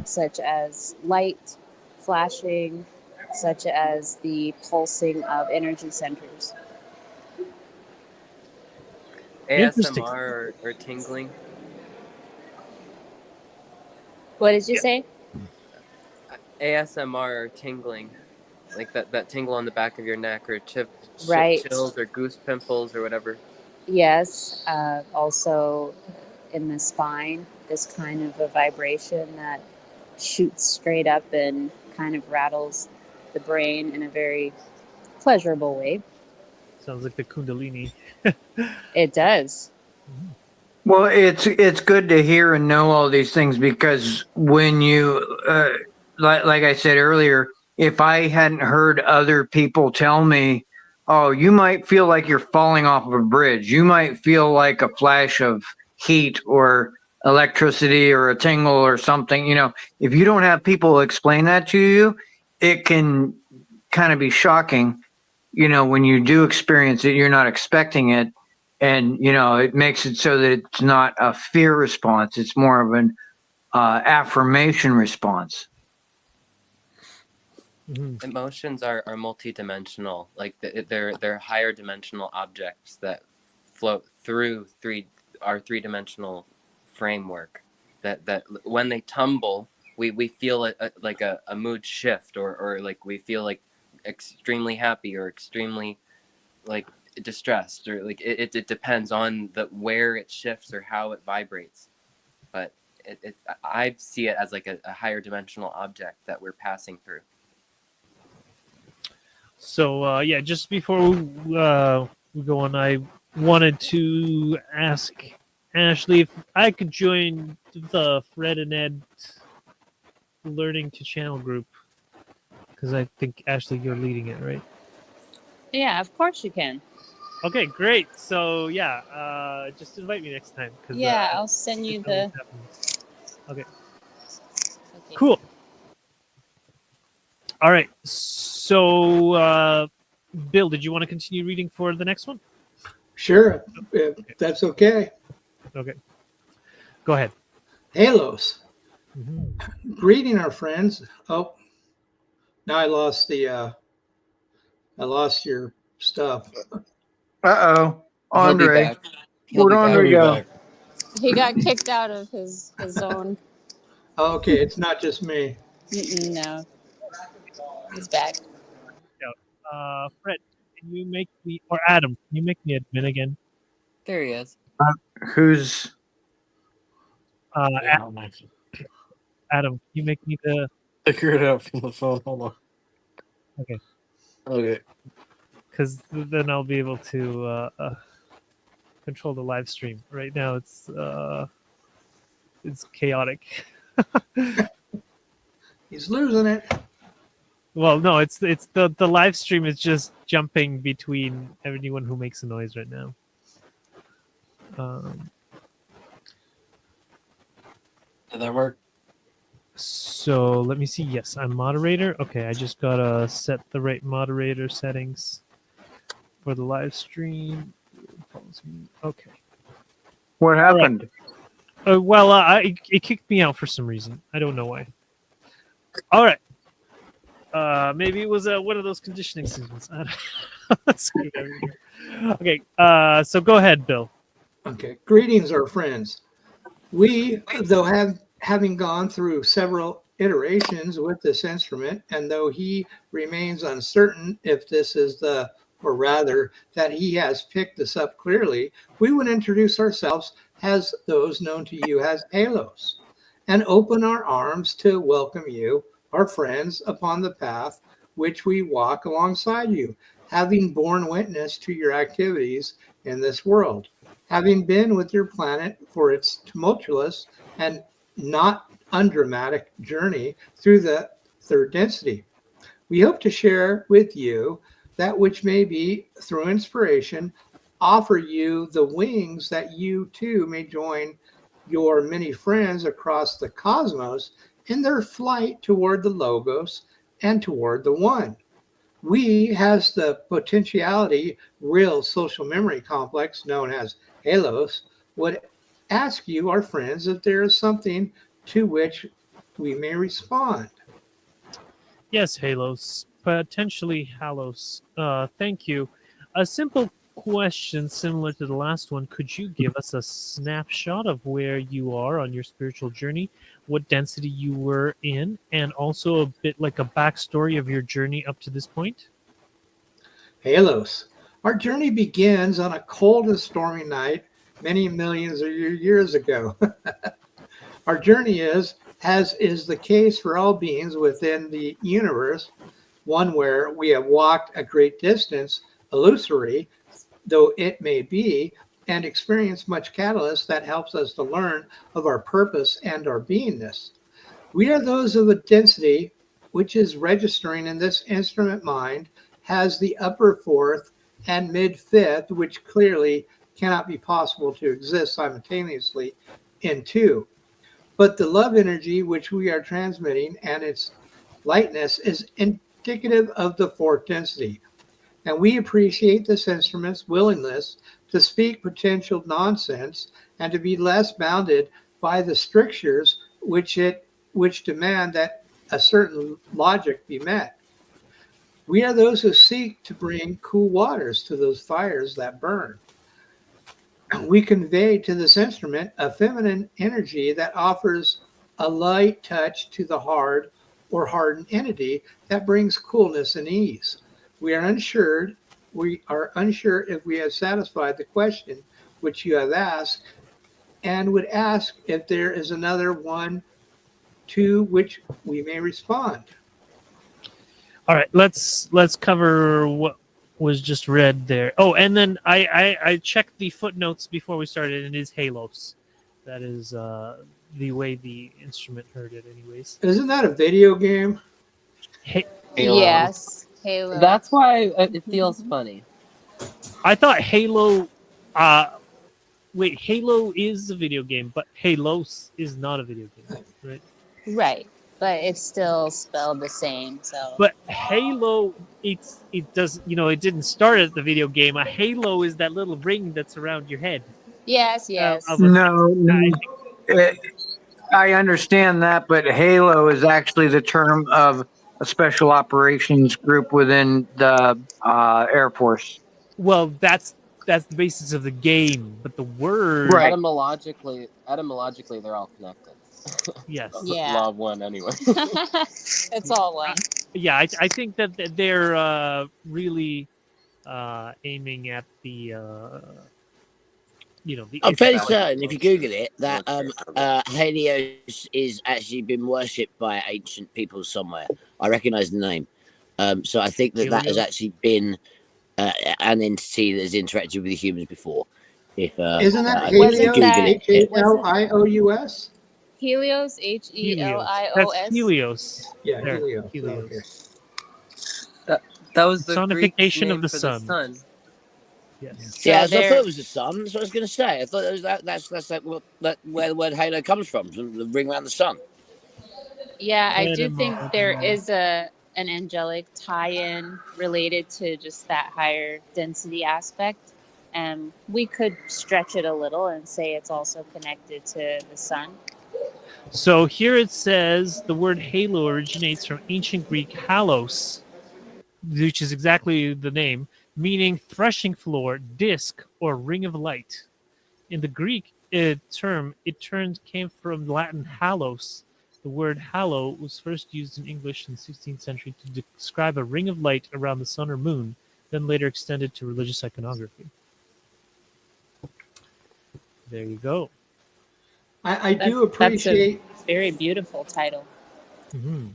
such as light flashing, such as the pulsing of energy centers.
Interesting.
ASMR or tingling.
What did you say?
ASMR or tingling, like that tingle on the back of your neck, or
Right.
chills or goose pimples or whatever.
Yes. Also in the spine, this kind of a vibration that shoots straight up and kind of rattles the brain in a very pleasurable way.
Sounds like the Kundalini.
It does.
Well, it's good to hear and know all these things, because when you like I said earlier, if I hadn't heard other people tell me, oh, you might feel like you're falling off of a bridge, you might feel like a flash of heat or electricity or a tingle or something, if you don't have people explain that to you, it can kind of be shocking. When you do experience it, you're not expecting it, and it makes it so that it's not a fear response, it's more of an affirmation response.
Mhm.
Emotions are multidimensional. Like they're higher dimensional objects that float through our three-dimensional framework. That when they tumble, we feel like a mood shift, or like we feel like extremely happy or extremely like distressed, or like it depends on where it shifts or how it vibrates. But I see it as like a higher dimensional object that we're passing through.
So yeah, just before we go on, I wanted to ask Ashley if I could join the Fred and Ed Learning to Channel group, because I think Ashley, you're leading it, right?
Yeah, of course you can.
Okay, great. So yeah, just invite me next time. Cause,
Yeah, I'll send you the.
Okay,
Okay.
cool. All right. So, Bill, did you want to continue reading for the next one?
Sure, if that's okay.
Okay. Go ahead.
Halos.
Mm-hmm.
Greeting our friends. Oh, now I lost your stuff.
Uh-oh.
He'll be
Andre.
back.
Where'd
He'll
Andre
be
go?
back.
He got kicked out of his own.
Okay, it's not just me.
No, he's back.
Yeah. Fred, can you make me, or Adam, can you make me admin again?
There he is.
Who's
Yeah, I'll make it.
Adam, can you make me the?
Figure it out from the phone. Hold on.
Okay,
Okay.
because then I'll be able to control the live stream. Right now, it's chaotic.
He's losing it.
Well, no, it's the live stream is just jumping between anyone who makes a noise right now.
Did that work?
So let me see. Yes, I'm moderator. Okay, I just gotta set the right moderator settings for the live stream. Okay.
what happened?
Well, it kicked me out for some reason. I don't know why. All right. Maybe it was one of those conditioning seasons. Screw everything. Okay. So go ahead, Bill.
Okay. Greetings, our friends. We, though, having gone through several iterations with this instrument, and though he remains uncertain if this is or rather that he has picked this up clearly, we would introduce ourselves as those known to you as halos, and open our arms to welcome you, our friends, upon the path which we walk alongside you, having borne witness to your activities in this world, having been with your planet for its tumultuous and not undramatic journey through the third density. We hope to share with you that which may be, through inspiration, offer you the wings that you too may join your many friends across the cosmos in their flight toward the Logos and toward the One. We has the potentiality real social memory complex known as Halos would ask you, our friends, if there is something to which we may respond.
Yes, Halos. Potentially Halos. Thank you. A simple question similar to the last one. Could you give us a snapshot of where you are on your spiritual journey, what density you were in, and also a bit like a backstory of your journey up to this point?
Halos. Our journey begins on a cold and stormy night many millions of years ago. Our journey is, as is the case for all beings within the universe, one where we have walked a great distance, illusory though it may be, and experienced much catalyst that helps us to learn of our purpose and our beingness. We are those of a density which is registering in this instrument mind has the upper fourth and mid fifth, which clearly cannot be possible to exist simultaneously in two. But the love energy which we are transmitting and its lightness is indicative of the fourth density. And we appreciate this instrument's willingness to speak potential nonsense and to be less bounded by the strictures which demand that a certain logic be met. We are those who seek to bring cool waters to those fires that burn. We convey to this instrument a feminine energy that offers a light touch to the hard or hardened entity that brings coolness and ease. We are unsure if we have satisfied the question which you have asked, and would ask if there is another one to which we may respond.
All right, let's cover what was just read there. Oh, and then I checked the footnotes before we started, and it is Halos. That is the way the instrument heard it, anyways.
Isn't that a video game?
Hey,
Halo.
Yes, Halo.
That's why it feels funny.
I thought Halo. Wait, Halo is a video game, but Halos is not a video game, right?
Right, but it's still spelled the same. So,
But Halo, it does, it didn't start as the video game. A halo is that little ring that's around your head.
yes.
No, I understand that, but Halo is actually the term of a special operations group within the Air Force.
Well, that's the basis of the game, but the word,
Right.
Etymologically, they're all connected.
yes,
Yeah.
Law of one, anyway.
It's all one.
yeah, I think that they're really aiming at the the
I'm fairly
X-value.
certain if you Google it that Helios is actually been worshipped by ancient peoples somewhere. I recognise the name. So I think that has
Helios?
actually been an entity that's interacted with the humans before. If
Isn't that
I think if you
Wasn't
Helios?
Google
that
it,
wasn't
Helios?
Helios
Helios. That's
Helios?
Helios.
Yeah,
There,
Helios. Okay.
Helios.
That was the Greek
Personification of
name
the
for the
sun.
sun.
Yes.
yeah,
So
so I thought
there,
it was the sun. That's what I was going to say. I thought it was that's like where the word halo comes from the ring around the sun.
yeah, I do think there
Etymology.
is an angelic tie-in related to just that higher density aspect. And we could stretch it a little and say it's also connected to the sun.
So here it says the word halo originates from ancient Greek halos, which is exactly the name, meaning threshing floor, disc, or ring of light. In the Greek term, came from Latin halos. The word halo was first used in English in the 16th century to describe a ring of light around the sun or moon, then later extended to religious iconography. There you go.
I do
That's a
appreciate
very beautiful title.
Mm-hmm.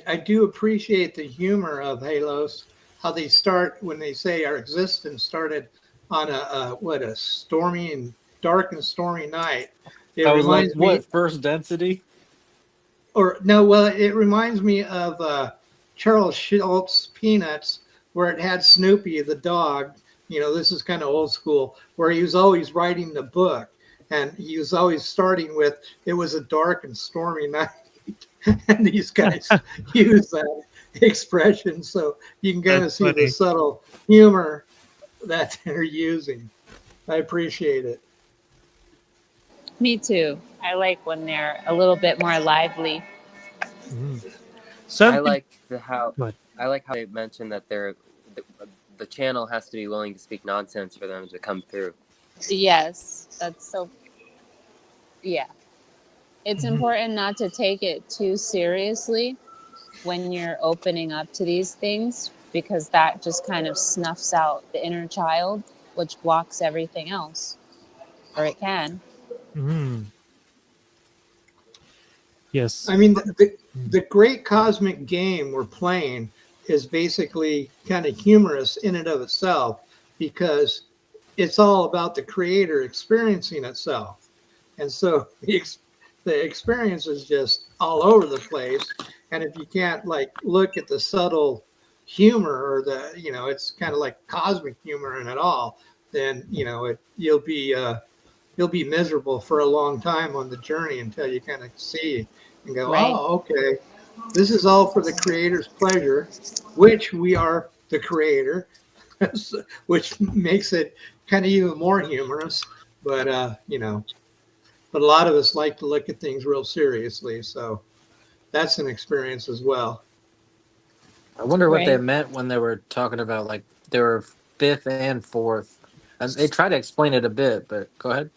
I do appreciate the humor of Halos, how they start when they say our existence started on a stormy and dark and stormy night. It
I was like,
reminds me,
what, first density?
or no, well, it reminds me of Charles Schultz Peanuts, where it had Snoopy the dog. You know, this is kind of old school, where he was always writing the book, and he was always starting with, "It was a dark and stormy night." And these guys use that expression, so you can kind of
That's
see the
funny.
subtle humor that they're using. I appreciate it.
Me too. I like when they're a little bit more lively.
Mm-hmm.
I
Something.
like how
Go ahead.
they mentioned that the channel has to be willing to speak nonsense for them to come through.
Yes, that's so. Yeah, it's
Mhm.
important not to take it too seriously when you're opening up to these things because that just kind of snuffs out the inner child, which blocks everything else, or it can.
Mm-hmm. Yes.
I mean, the great cosmic game we're playing is basically kind of humorous in and of itself because it's all about the creator experiencing itself. And so the experience is just all over the place. And if you can't like look at the subtle humor or it's kind of like cosmic humor in it all, then, you'll be miserable for a long time on the journey until you kind of see and go,
Right.
oh, okay, this is all for the creator's pleasure, which we are the creator, which makes it kind of even more humorous. But but a lot of us like to look at things real seriously, so that's an experience as well.
I wonder what they
Right.
meant when they were talking about like they were fifth and fourth. And they try to explain it a bit, but go ahead.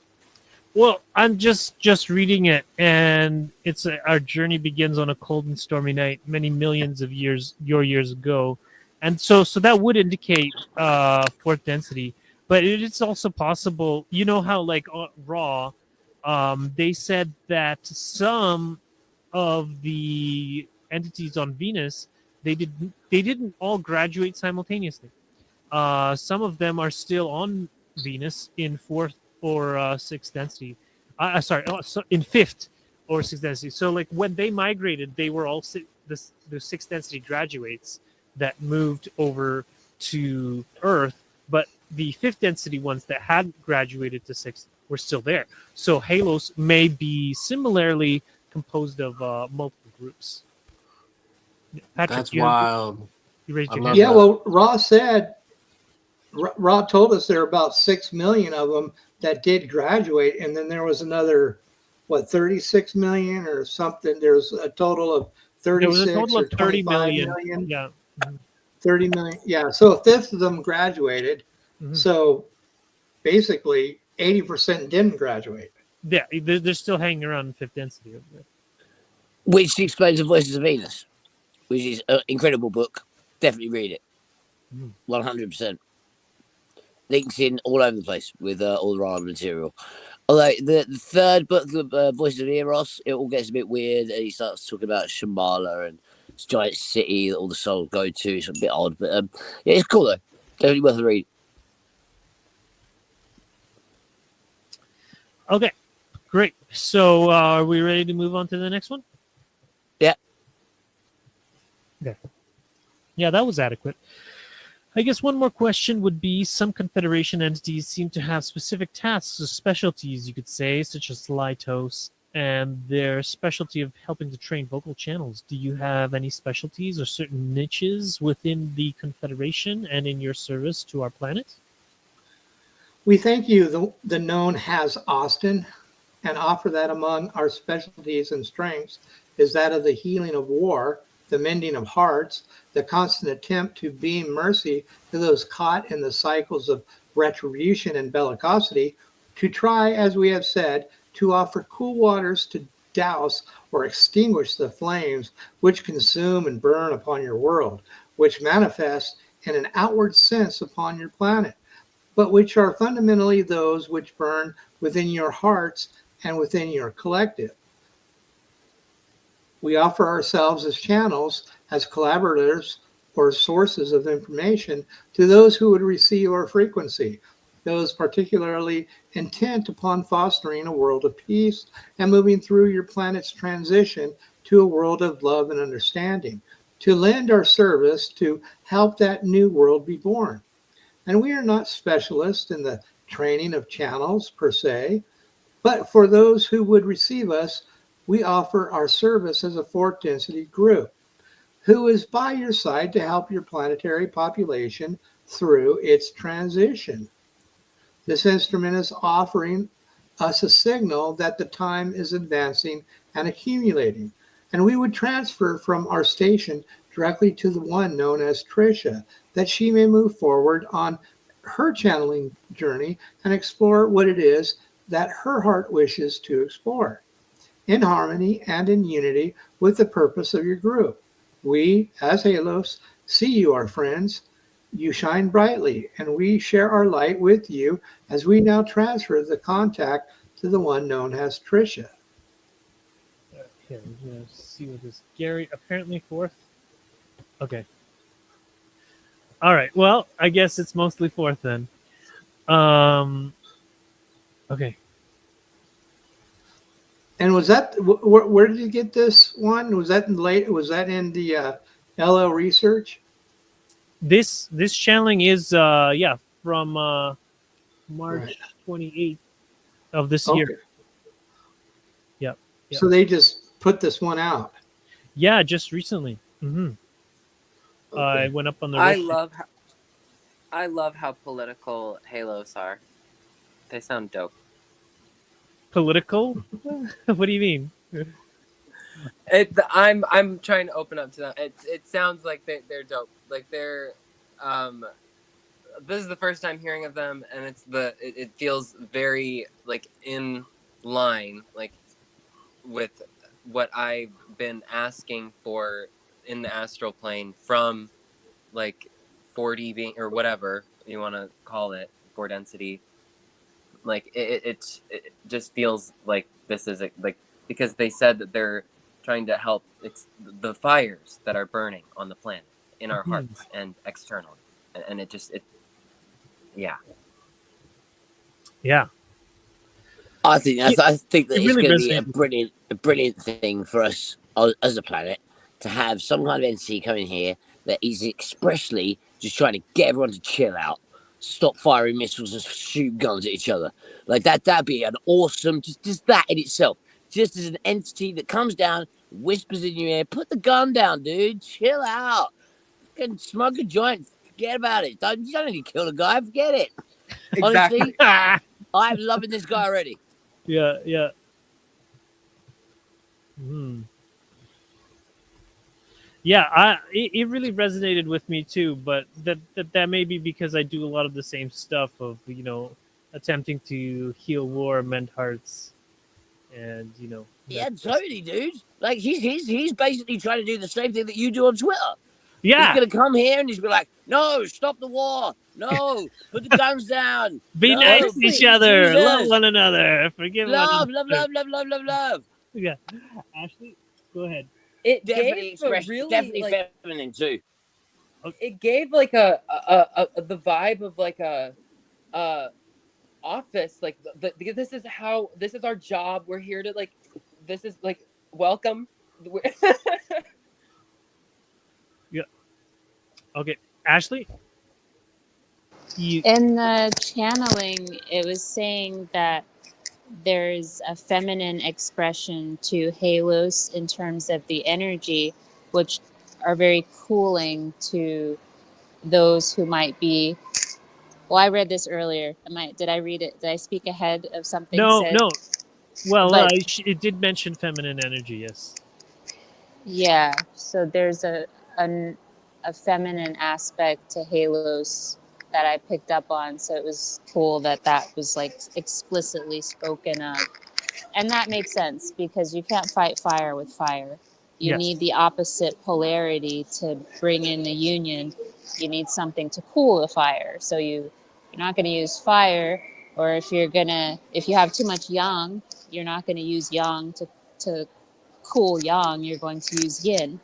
Well, I'm just reading it, and our journey begins on a cold and stormy night, many millions of your years ago, and so that would indicate fourth density. But it is also possible, you know how like Raw, they said that some of the entities on Venus they didn't all graduate simultaneously. Some of them are still on Venus in fourth or sixth density. Sorry, so in fifth or sixth density. So like when they migrated, they were all the sixth density graduates that moved over to Earth, but the fifth density ones that hadn't graduated to sixth were still there. So halos may be similarly composed of multiple groups. Patrick,
That's wild.
you raised
I
your
love
hand.
Yeah,
that.
well, Rob told us there are about 6 million of them that did graduate, and then there was another, what, 36 million or something. There's a total of
There was a
36
total
or
of 30
25
million.
million.
Yeah.
30 million. Yeah, so a fifth of them graduated.
Mhm.
So basically, 80% didn't graduate.
Yeah, they're still hanging around in fifth density over there.
Which explains the Voices of Venus, which is an incredible book. Definitely read it. 100%. Links in all over the place with all the raw material. Although the third book, the Voices of Eros, it all gets a bit weird. And he starts talking about Shambhala and this giant city that all the souls go to. It's a bit odd, but yeah, it's cool though. Definitely worth a read.
Okay, great. So are we ready to move on to the next one?
Yeah.
Okay. Yeah, that was adequate. I guess one more question would be, some Confederation entities seem to have specific tasks or specialties, you could say, such as Laitos, and their specialty of helping to train vocal channels. Do you have any specialties or certain niches within the Confederation and in your service to our planet?
We thank you, the known has Austin, and offer that among our specialties and strengths is that of the healing of war, the mending of hearts, the constant attempt to beam mercy to those caught in the cycles of retribution and bellicosity, to try, as we have said, to offer cool waters to douse or extinguish the flames which consume and burn upon your world, which manifest in an outward sense upon your planet, but which are fundamentally those which burn within your hearts and within your collective. We offer ourselves as channels, as collaborators, or sources of information to those who would receive our frequency, those particularly intent upon fostering a world of peace and moving through your planet's transition to a world of love and understanding, to lend our service to help that new world be born. And we are not specialists in the training of channels per se, but for those who would receive us, we offer our service as a fourth density group who is by your side to help your planetary population through its transition. This instrument is offering us a signal that the time is advancing and accumulating, and we would transfer from our station directly to the one known as Tricia, that she may move forward on her channeling journey and explore what it is that her heart wishes to explore, in harmony and in unity with the purpose of your group. We, as Halos, see you, our friends. You shine brightly, and we share our light with you as we now transfer the contact to the one known as Tricia.
Here, we're going to see what this... Gary, apparently fourth? Okay. All right, well, I guess it's mostly fourth then. Okay.
And was that where did you get this one? Was that in the LL research?
This channeling is from March 28th of this year. Yep.
So they just put this one out.
Yeah, just recently. Mm-hmm.
Okay.
I went up on the.
I love how political Halos are. They sound dope.
Political? What do you mean?
I'm trying to open up to them. It sounds like they're dope. Like they're this is the first time hearing of them, and it feels very like in line like with what I've been asking for in the astral plane from like 4D being or whatever you want to call it, 4 density. Like it just feels like this is like, because they said that they're trying to help. It's the fires that are burning on the planet in our hearts and externally, and it yeah.
I think that it's
really
going to be a brilliant thing for us as a planet to have some kind of entity come in here that is expressly just trying to get everyone to chill out, stop firing missiles and shoot guns at each other. Like that'd be an awesome, just that in itself. Just as an entity that comes down, whispers in your ear, put the gun down, dude, chill out. Fucking smoke a joint, forget about it. You don't need to kill a guy, forget it.
Exactly.
Honestly, I'm loving this guy already.
Yeah. Yeah, it really resonated with me too, but that may be because I do a lot of the same stuff of attempting to heal war, mend hearts, and
Yeah, totally, dude. Like he's basically trying to do the same thing that you do on Twitter. He's
Yeah,
gonna come here and he's gonna be like, "No, stop the war! No, put the guns down!
be
No,
nice to each
Honestly,
other, love
Jesus,
one another, forgive one
love, love,
another.
love, love, love, love, love."
Yeah, Ashley, go ahead.
it gave
Definitely
a
expression,
really
definitely
like
feminine too.
it gave like the vibe of like a office like because this is our job. We're here to like this is like welcome.
Yeah. Okay, Ashley, you.
In the channeling, it was saying that there's a feminine expression to halos in terms of the energy, which are very cooling to those who might be. Well, I read this earlier. Did I read it? Did I speak ahead of something
No,
said?
no. Well,
But
it did mention feminine energy. Yes.
yeah, so there's a, a feminine aspect to halos that I picked up on. So it was cool that that was like explicitly spoken of. And that makes sense because you can't fight fire with fire. You
Yes.
need the opposite polarity to bring in the union. You need something to cool the fire. So you're not going to use fire, or if you have too much yang, you're not going to use yang to cool yang. You're going to use yin.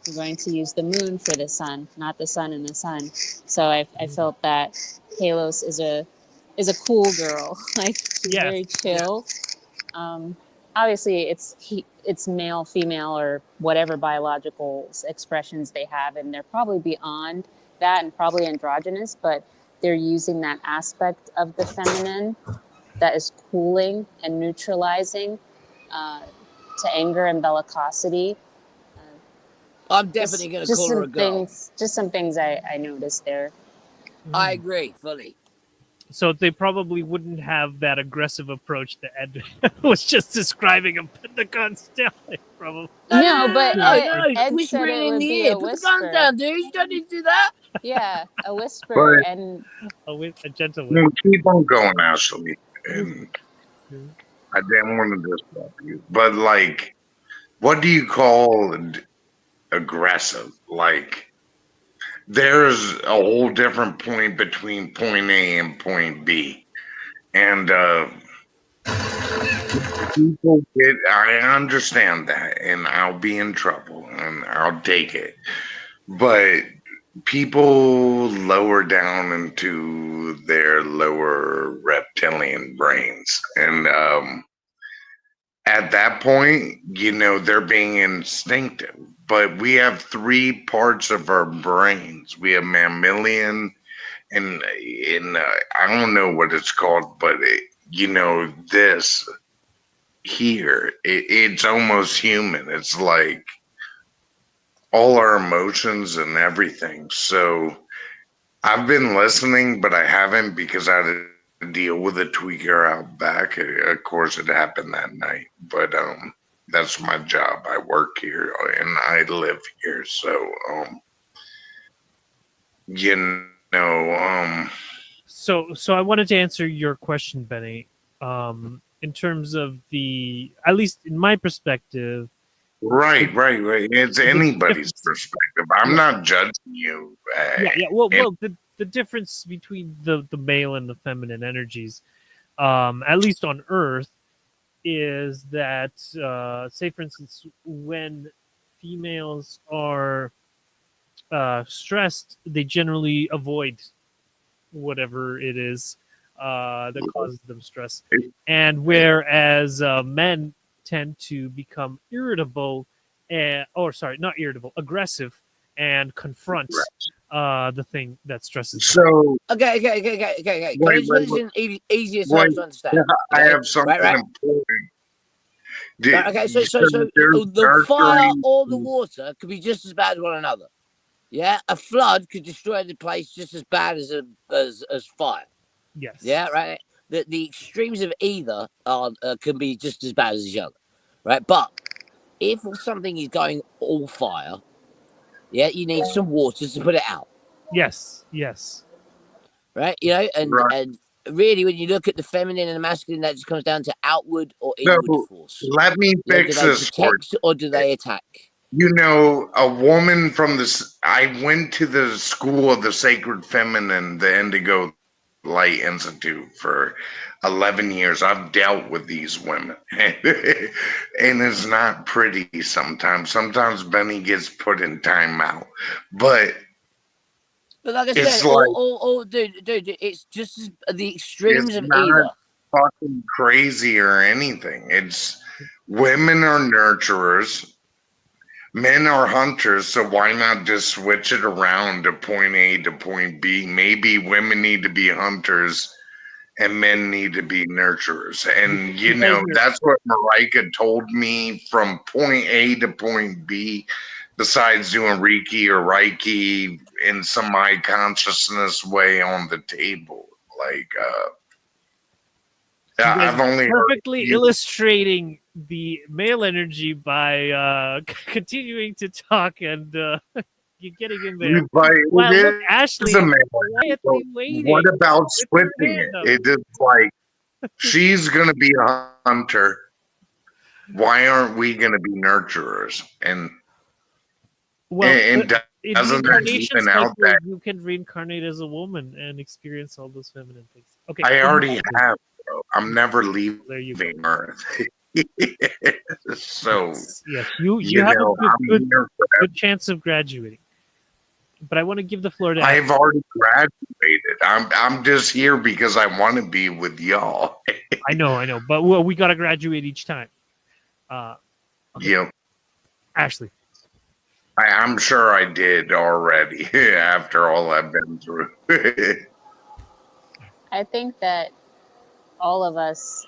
You're going to use the moon for the sun, not the sun and the sun. So I felt that Halos is a cool girl. Like she's
Yes.
very chill. Obviously, it's male, female, or whatever biological expressions they have, and they're probably beyond that and probably androgynous, but they're using that aspect of the feminine that is cooling and neutralizing uh, to anger and bellicosity.
I'm definitely gonna call her a girl.
Just some things I noticed there.
I agree fully.
So they probably wouldn't have that aggressive approach that Ed was just describing of put the guns down. Probably.
No, but Ed said
Whispering
it
in
would
the
be
ear.
a
Put the guns
whisper.
down, dude. You don't need to do that.
Yeah, a whisper,
But
and
A gentle
no,
whisper.
keep on going, Ashley. And I didn't want to disrupt you, but like, what do you call aggressive? Like, there's a whole different point between point A and point B, and people get. I understand that, and I'll be in trouble, and I'll take it. But people lower down into their lower reptilian brains, and at that point, they're being instinctive. But we have three parts of our brains. We have mammalian, and I don't know what it's called, but this here, it's almost human. It's like all our emotions and everything. So I've been listening, but I haven't because I had to deal with a tweaker out back. Of course, it happened that night, but that's my job. I work here and I live here, so you know,
So I wanted to answer your question, Benny. In terms of at least in my perspective,
right. It's
the
anybody's
difference.
perspective. I'm not judging you.
Yeah. Well, the difference between the male and the feminine energies, at least on Earth, is that say for instance when females are stressed, they generally avoid whatever it is that causes them stress, and whereas men tend to become irritable, or sorry, not irritable, aggressive, and confront the thing that stresses them.
So
Okay. Can I
wait,
just put this in easier
wait.
terms to understand?
I
Okay?
have something
Right.
important.
Right, okay, so
There's
the fire
nurturing.
or the water could be just as bad as one another. Yeah, a flood could destroy the place just as bad as fire.
Yes.
Yeah, right. The extremes of either are can be just as bad as each other, right? But if something is going all fire, yeah, you need some water to put it out,
Yes.
right? And
Right.
and really, when you look at the feminine and the masculine, that just comes down to outward or
So
inward force.
let me
Yeah, do
fix
they
this for
protect or do they attack?
A woman from this. I went to the School of the Sacred Feminine, the Indigo Light Institute, for 11 years. I've dealt with these women, and it's not pretty sometimes. Sometimes Benny gets put in timeout, but
like I
it's
said,
like
dude, it's just the
it's
extremes of
not
either.
fucking crazy or anything. It's women are nurturers. Men are hunters, so why not just switch it around to point A to point B? Maybe women need to be hunters and men need to be nurturers. And,
You guys are
that's what Marika told me from point A to point B, besides doing Reiki or Reiki in some high consciousness way on the table. Like,
you guys
I've
are
only heard
perfectly
you.
illustrating the male energy by continuing to talk and you're getting in there.
But
Wow, look,
it is
Ashley
a
is
man.
quietly
What
waiting
about
with her
switching
hand
it?
up.
It is like she's gonna be a hunter. Why aren't we gonna be nurturers?
Well,
And
in the
doesn't that
incarnation
even out
cycle,
that
you can reincarnate as a woman and experience all those feminine things. Okay,
I already
imagine.
have, bro. I'm never
There you go.
leaving Earth. So
Yes, you have a
I'm here
good chance of graduating. But I want to give the floor to
I've already graduated. I'm just here because I want to be with y'all.
I know, but we got to graduate each time. Okay,
Yeah,
Ashley.
I'm sure I did already after all I've been through.
I think that all of us,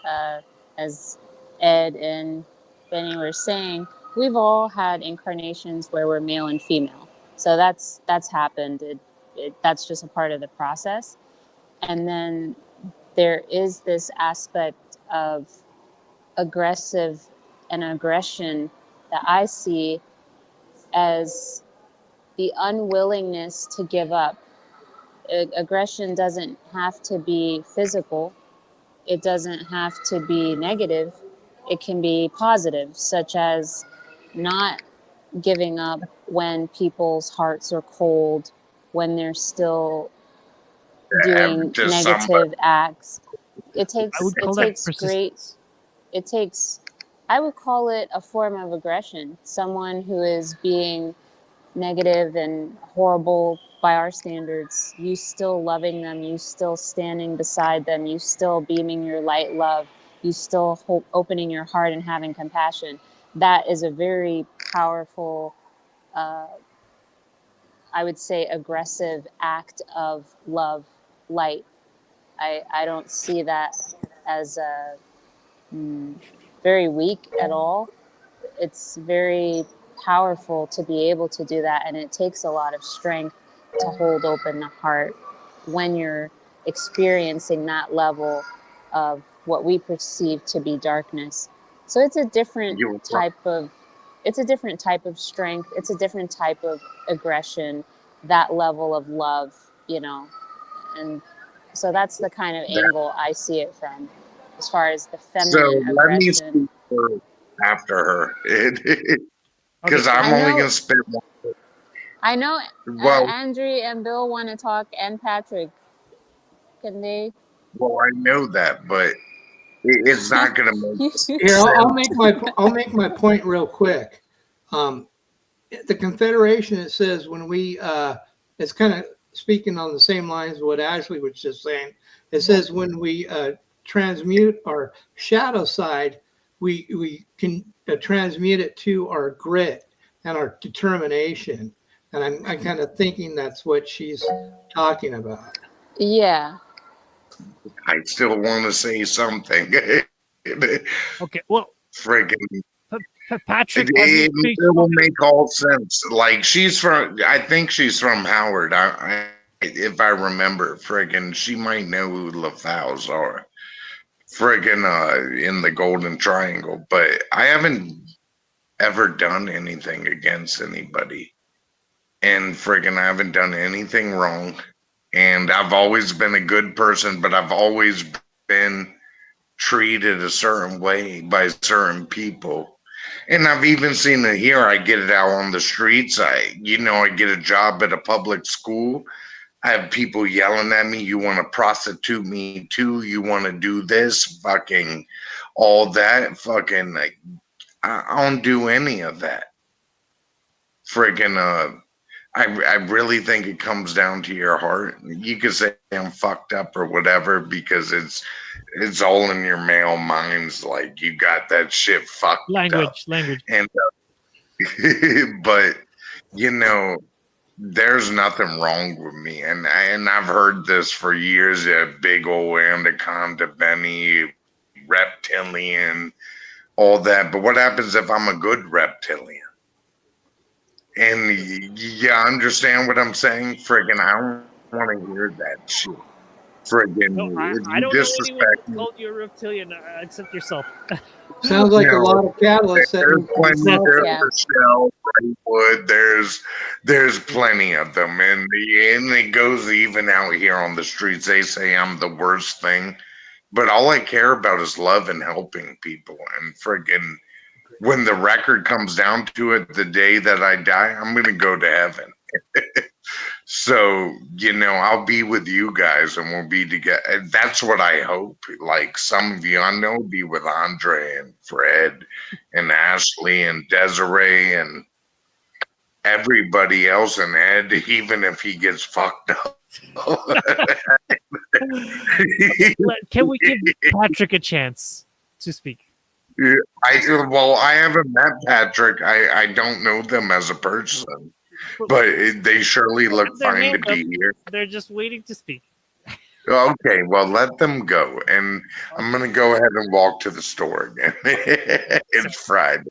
as Ed and Benny were saying, we've all had incarnations where we're male and female. So that's happened. That's just a part of the process. And then there is this aspect of aggressive and aggression that I see as the unwillingness to give up. Aggression doesn't have to be physical. It doesn't have to be negative. It can be positive, such as not giving up when people's hearts are cold, when they're still
Have
doing
just somebody.
negative acts.
I would
It
call that
takes great
persistence.
it takes I would call it a form of aggression. Someone who is being negative and horrible by our standards, you still loving them, you still standing beside them, you still beaming your light love, you still opening your heart and having compassion. That is a very powerful, I would say, aggressive act of love, light. I don't see that as very weak at all. It's very powerful to be able to do that, and it takes a lot of strength to hold open the heart when you're experiencing that level of what we perceive to be darkness. So
You
it's a different type of strength, it's a different type of aggression, that level of love, and so that's the kind of angle I see it from, as far as the
So
feminine
let me
aggression.
speak first after her,
Okay,
because I'm
I
only
know
gonna spit one.
I know
Well,
Andrii and Bill want to talk, and Patrick. Can they?
I know that, but it's not gonna make
Here, I'll
sense.
make my point real quick. Um, the Confederation, it says when we, it's kind of speaking on the same lines of what Ashley was just saying. It says when we transmute our shadow side, we can transmute it to our grit and our determination. And I'm kind of thinking that's what she's talking about.
Yeah.
I still want to say something.
okay. Well,
Friggin',
Patrick hasn't
it will
spoken.
make all sense. Like I think she's from Howard. If I remember, friggin', she might know who LaFows are. Friggin', in the Golden Triangle, but I haven't ever done anything against anybody. And friggin', I haven't done anything wrong. And I've always been a good person, but I've always been treated a certain way by certain people. And I've even seen it here. I get it out on the streets. I get a job at a public school. I have people yelling at me, you want to prostitute me too? You want to do this? Fucking all that. Fucking, like, I don't do any of that. Friggin', I really think it comes down to your heart. You could say I'm fucked up or whatever because it's all in your male minds. Like, you got that shit fucked up.
Language.
And, but, you know, there's nothing wrong with me, and I've heard this for years. Big old anaconda, Benny, reptilian, all that. But what happens if I'm a good reptilian? And you understand what I'm saying? Friggin', I don't want to hear that shit. Friggin',
No,
if
I
you
don't know anyone
disrespect
that
me,
called you a reptilian except yourself.
Sounds like a lot of catalysts that
there's
need to be
plenty.
filled.
There's
Yeah.
Michelle, Brightwood. There's plenty of them, and it goes even out here on the streets. They say I'm the worst thing, but all I care about is love and helping people. And friggin', when the record comes down to it, the day that I die, I'm gonna go to heaven. So, I'll be with you guys and we'll be together. And that's what I hope. Like some of you I know, be with Andrii and Fred and Ashley and Desiree and everybody else and Ed, even if he gets fucked up.
Can we give Patrick a chance to speak?
I haven't met Patrick. I don't know them as a person, but they surely look
Their
fine to
hand
be
up.
here.
They're just waiting to speak.
Okay, well, let them go. And I'm going to go ahead and walk to the store again. It's Friday.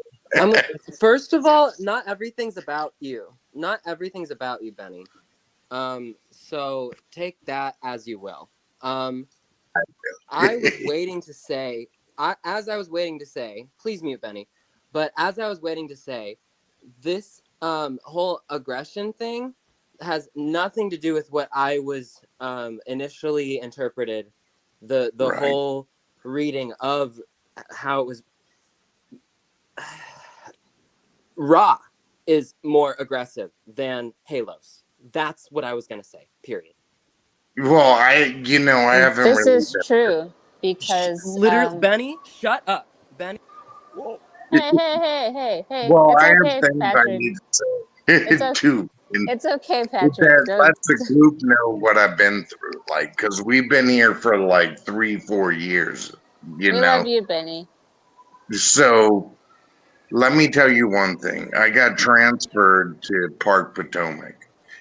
First of all, not everything's about you. Not everything's about you, Benny. So take that as you will. I was waiting to say, as I was waiting to say, please mute Benny. But as I was waiting to say, this whole aggression thing has nothing to do with what I was initially interpreted the
Right.
whole reading of how it was. Ra is more aggressive than Halos. That's what I was gonna say. Period.
Well, I haven't
This
really.
is true because
Literally, Benny, shut up, Benny.
Whoa.
hey,
Well,
it's
I have
okay,
things I
Patrick.
need to say
It's okay.
too. And
It's okay,
it
Patrick.
lets the group know what I've been through. Like, because we've been here for like 3-4 years,
We love you, Benny.
So let me tell you one thing. I got transferred to Park Potomac.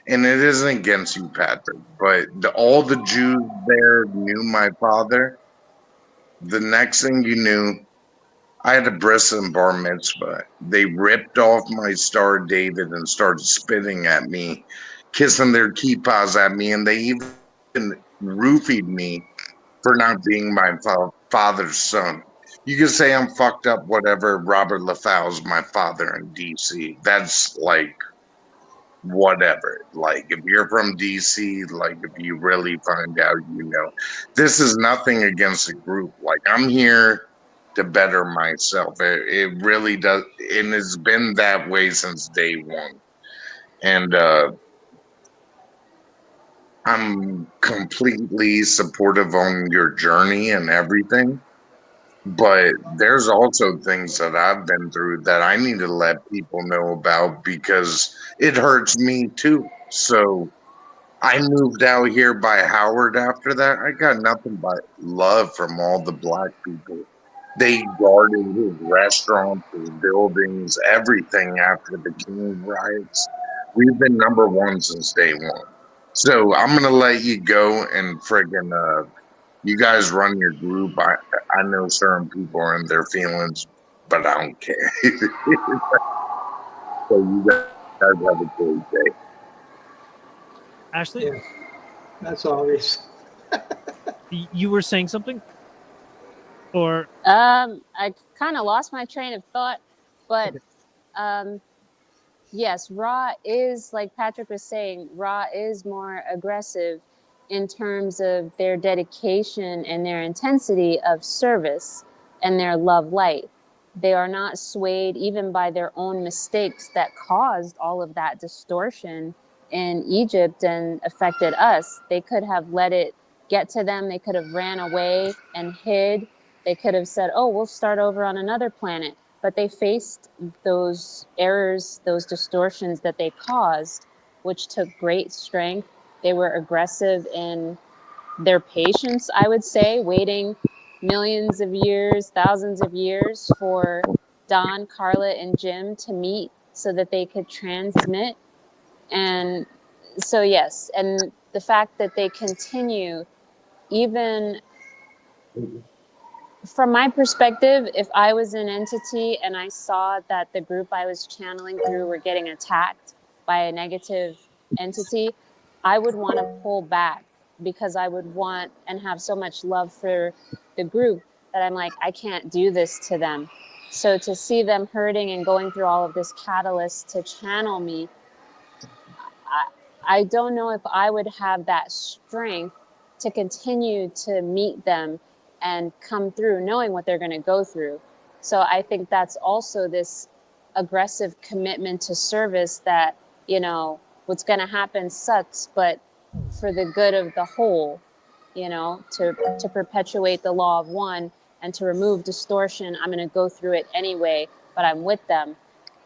And it isn't against you, Patrick, but all the Jews there knew my father. The next thing you knew, I had a bris and bar mitzvah. They ripped off my Star of David and started spitting at me, kissing their kippas at me, and they even roofied me for not being my father's son. You can say I'm fucked up, whatever. Robert LaFau's my father in DC. That's like whatever. Like if you're from DC, like if you really find out, this is nothing against the group. Like I'm here to better myself. It really does, and it's been that way since day one. And I'm completely supportive on your journey and everything. But there's also things that I've been through that I need to let people know about because it hurts me too. So I moved out here by Howard after that. I got nothing but love from all the black people. They guarded his restaurants, his buildings, everything after the King riots. We've been number one since day one. So I'm gonna let you go and friggin' you guys run your group. I know certain people are in their feelings, but I don't care. So you guys have a great day.
Ashley,
Yeah, that's obvious.
you were saying something? Or
I kind of lost my train of thought, but yes, Ra is, like Patrick was saying, Ra is more aggressive in terms of their dedication and their intensity of service and their love light. They are not swayed even by their own mistakes that caused all of that distortion in Egypt and affected us. They could have let it get to them. They could have ran away and hid. They could have said, oh, we'll start over on another planet. But they faced those errors, those distortions that they caused, which took great strength. They were aggressive in their patience, I would say, waiting millions of years, thousands of years for Don, Carla, and Jim to meet so that they could transmit. And so, yes, and the fact that they continue, even from my perspective, if I was an entity and I saw that the group I was channeling through were getting attacked by a negative entity, I would want to pull back because I would want and have so much love for the group that I'm like, I can't do this to them. So to see them hurting and going through all of this catalyst to channel me, I don't know if I would have that strength to continue to meet them and come through knowing what they're going to go through. So I think that's also this aggressive commitment to service that, you know, what's going to happen sucks, but for the good of the whole, you know, to perpetuate the law of one and to remove distortion, I'm going to go through it anyway, but I'm with them.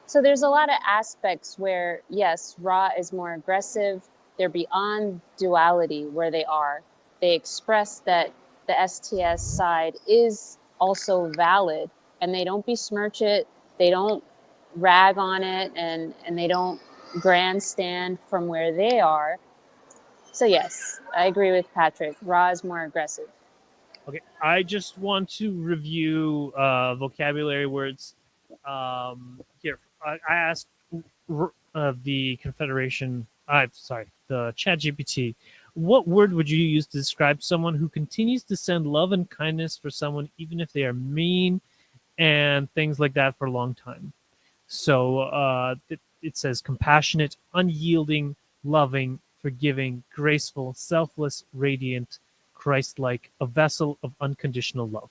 So there's a lot of aspects where, yes, Ra is more aggressive. They're beyond duality where they are. They express that the STS side is also valid, and they don't besmirch it. They don't rag on it, and they don't grandstand from where they are. So yes, I agree with Patrick. Ra is more aggressive.
Okay, I just want to review vocabulary words. Here, I asked the Confederation. Sorry, the ChatGPT. What word would you use to describe someone who continues to send love and kindness for someone, even if they are mean and things like that for a long time? So it says compassionate, unyielding, loving, forgiving, graceful, selfless, radiant, Christ-like, a vessel of unconditional love.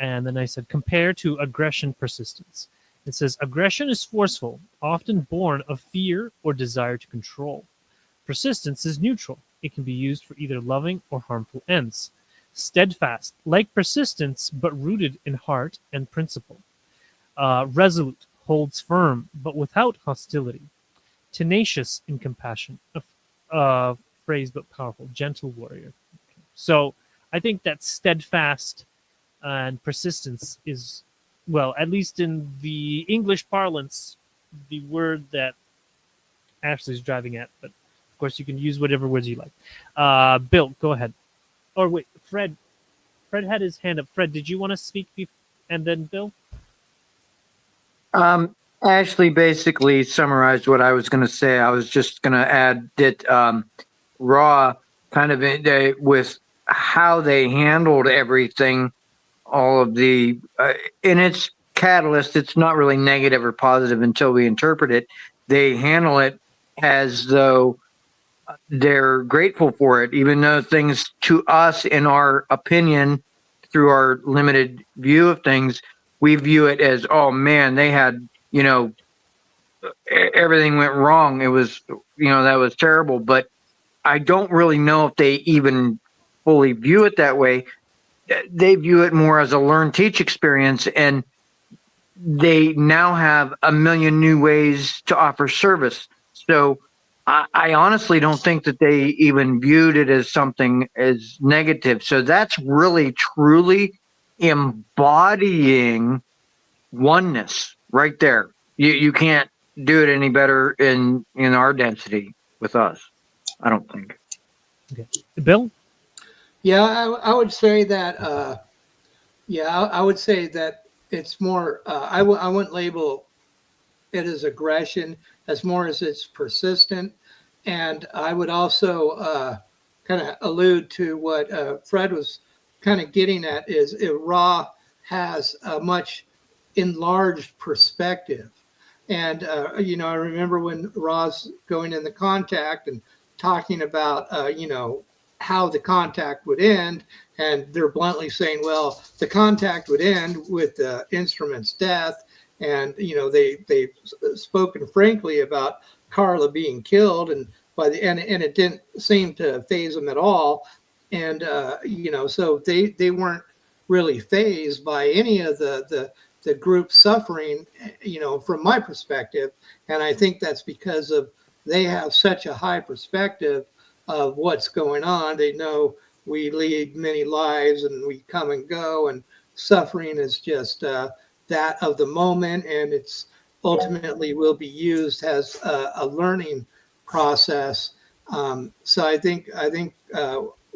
And then I said, compare to aggression persistence. It says, aggression is forceful, often born of fear or desire to control. Persistence is neutral. It can be used for either loving or harmful ends. Steadfast, like persistence, but rooted in heart and principle. Resolute, holds firm, but without hostility. Tenacious in compassion, a phrase but powerful, gentle warrior. So I think that steadfast and persistence is, well, at least in the English parlance, the word that Ashley's driving at. But of course, you can use whatever words you like. Bill, go ahead. Or wait, Fred. Fred had his hand up. Fred, did you want to speak and then Bill?
Ashley basically summarized what I was going to say. I was just going to add that Raw kind of with how they handled everything, all of the in its catalyst, it's not really negative or positive until we interpret it. They handle it as though they're grateful for it, even though things to us, in our opinion, through our limited view of things, we view it as, oh man, they had, everything went wrong. It was, that was terrible. But I don't really know if they even fully view it that way. They view it more as a learn teach experience, and they now have a million new ways to offer service. So I honestly don't think that they even viewed it as something as negative. So that's really truly embodying oneness right there. You can't do it any better in our density with us, I don't think.
Okay. Bill?
Yeah, I would say that. I would say that it's more. I wouldn't label it as aggression as more as it's persistent, and I would also kind of allude to what Fred was kind of getting at is Ra has a much enlarged perspective. And, I remember when Ra's going in the contact and talking about, how the contact would end, and they're bluntly saying, well, the contact would end with the instrument's death. And they've spoken frankly about Carla being killed, and and it didn't seem to phase them at all. And so they weren't really phased by any of the group suffering, from my perspective. And I think that's because of they have such a high perspective of what's going on. They know we lead many lives and we come and go, and suffering is just that of the moment, and it's ultimately will be used as a learning process. So I think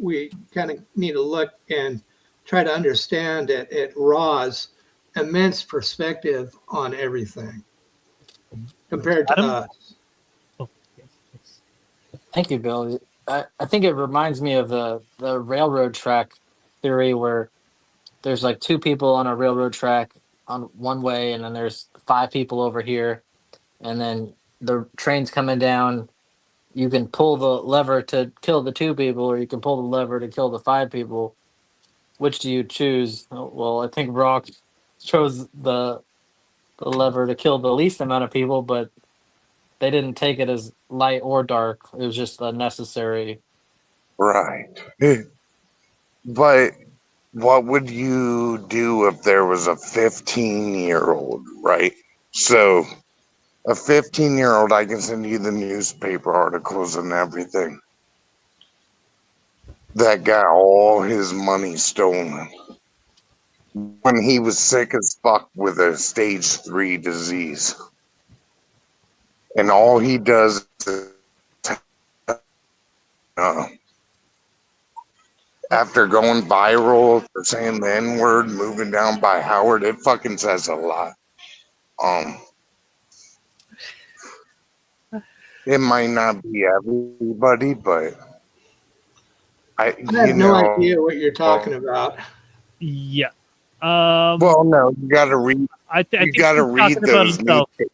we kind of need to look and try to understand at Ra's immense perspective on everything compared to
Adam?
us.
Oh, yes, yes.
Thank you, Bill. I think it reminds me of the railroad track theory where there's like two people on a railroad track on one way, and then there's five people over here, and then the train's coming down. You can pull the lever to kill the two people, or you can pull the lever to kill the five people. Which do you choose? Well, I think Rock chose the lever to kill the least amount of people, but they didn't take it as light or dark. It was just a necessary.
Right. But what would you do if there was a 15-year-old, right? So a 15-year-old, I can send you the newspaper articles and everything, that got all his money stolen when he was sick as fuck with a stage 3 disease. And all he does is, after going viral for saying the N-word, moving down by Howard, it fucking says a lot. It might not be everybody, but
I have no idea what you're talking about.
Yeah.
Well, no, you got to read.
I
You
think
got to
he's
read
talking about
those
himself.
newspapers.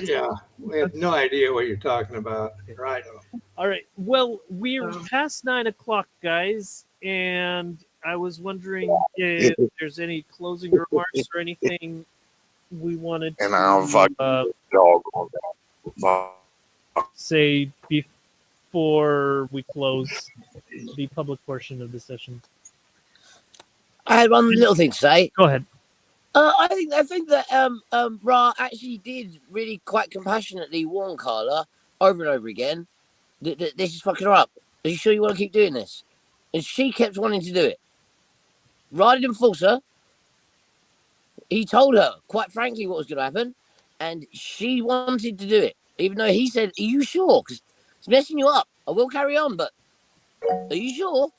Yeah, we have no idea what you're talking about. Right.
All right. Well, we're past 9 o'clock, guys, and I was wondering if there's any closing remarks or anything we wanted
And I'll fucking dog on that.
say before we close the public portion of the session.
I had one little thing to say.
Go ahead.
I think that Ra actually did really quite compassionately warn Carla over and over again that this is fucking her up. Are you sure you want to keep doing this? And she kept wanting to do it. Ra didn't force her. He told her quite frankly what was going to happen, and she wanted to do it, even though he said, "Are you sure? Because it's messing you up. I will carry on, but are you sure?"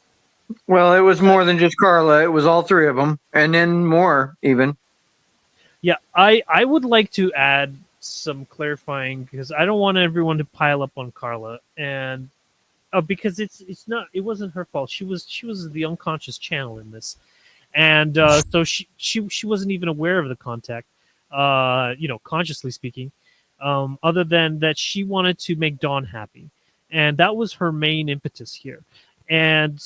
Well, it was more than just Carla. It was all three of them, and then more even.
Yeah, I would like to add some clarifying because I don't want everyone to pile up on Carla, and because it's not, it wasn't her fault. She was the unconscious channel in this, and so she wasn't even aware of the contact, consciously speaking, other than that she wanted to make Dawn happy, and that was her main impetus here, and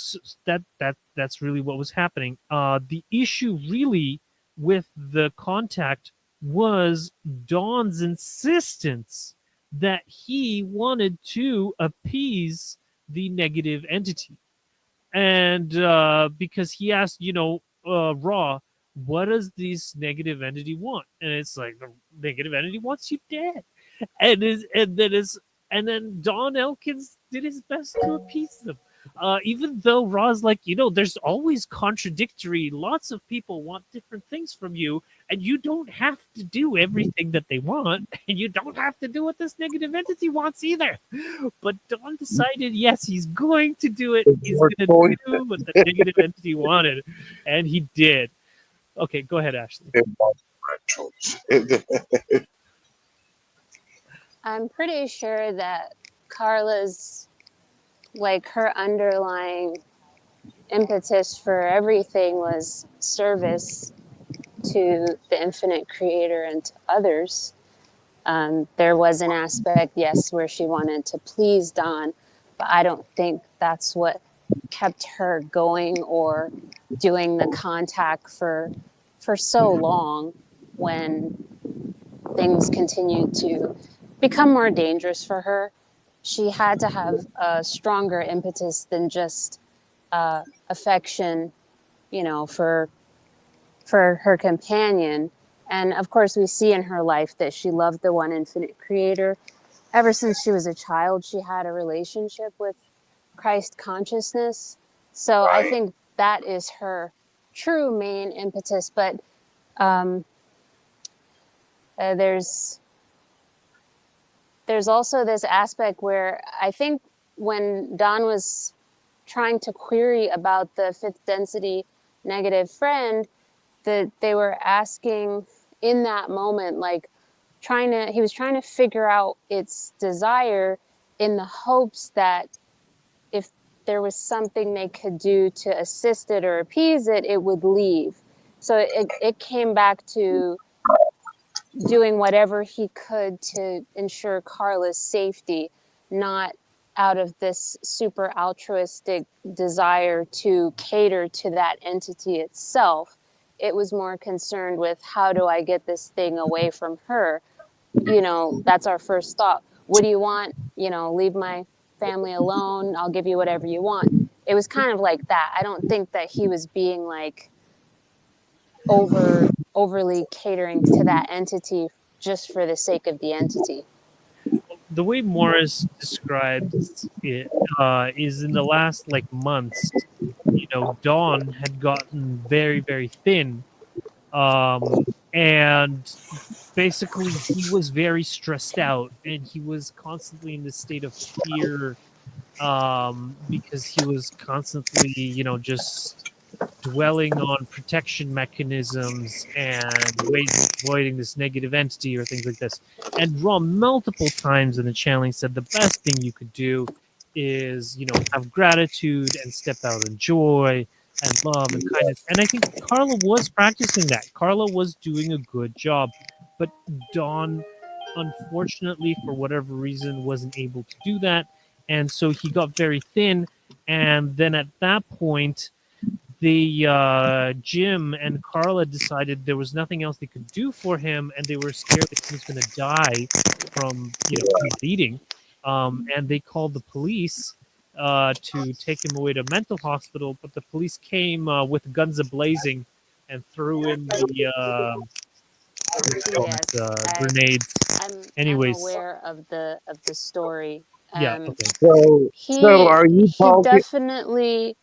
that's really what was happening. The issue really with the contact was Dawn's insistence that he wanted to appease the negative entity. And because he asked, Raw, what does this negative entity want? And it's like the negative entity wants you dead. And then Don Elkins did his best to appease them. Even though Raw's like, there's always contradictory. Lots of people want different things from you, and you don't have to do everything that they want, and you don't have to do what this negative entity wants either. But Don decided, yes, he's going to do it. He's going to do what the negative entity wanted, and he did. Okay, go ahead, Ashley.
It was the right choice.
I'm pretty sure that Carla's, like, her underlying impetus for everything was service to the infinite creator and to others. There was an aspect, yes, where she wanted to please Don, but I don't think that's what kept her going or doing the contact for so long when things continued to become more dangerous for her. She had to have a stronger impetus than just affection, you know, for her companion. And of course, we see in her life that she loved the one infinite creator. Ever since she was a child, she had a relationship with Christ consciousness. So I
Right.
think that is her true main impetus. But um, there's also this aspect where I think when Don was trying to query about the fifth density negative friend, that they were asking in that moment, like he was trying to figure out its desire in the hopes that if there was something they could do to assist it or appease it, it would leave. So it came back to doing whatever he could to ensure Carla's safety, not out of this super altruistic desire to cater to that entity itself. It was more concerned with, how do I get this thing away from her? You know, that's our first thought. What do you want? You know, leave my family alone. I'll give you whatever you want. It was kind of like that. I don't think that he was being like overly catering to that entity just for the sake of the entity.
The way Morris describes it is in the last like months, you know, Dawn had gotten very, very thin. And basically he was very stressed out and he was constantly in this state of fear because he was constantly, you know, just dwelling on protection mechanisms and ways of avoiding this negative entity or things like this. And Raw multiple times in the challenge said the best thing you could do is, you know, have gratitude and step out in joy and love and kindness. And I think Carla was practicing that. Carla was doing a good job. But Dawn, unfortunately, for whatever reason, wasn't able to do that. And so he got very thin. And then at that point, the Jim and Carla decided there was nothing else they could do for him, and they were scared that he was going to die from, you know, from bleeding. And they called the police to take him away to a mental hospital, but the police came with guns a-blazing and threw in the what do you call
Yes,
it, grenades.
I'm
Anyways,
aware of the story.
yeah, okay.
So
He
are you
he
talking?
definitely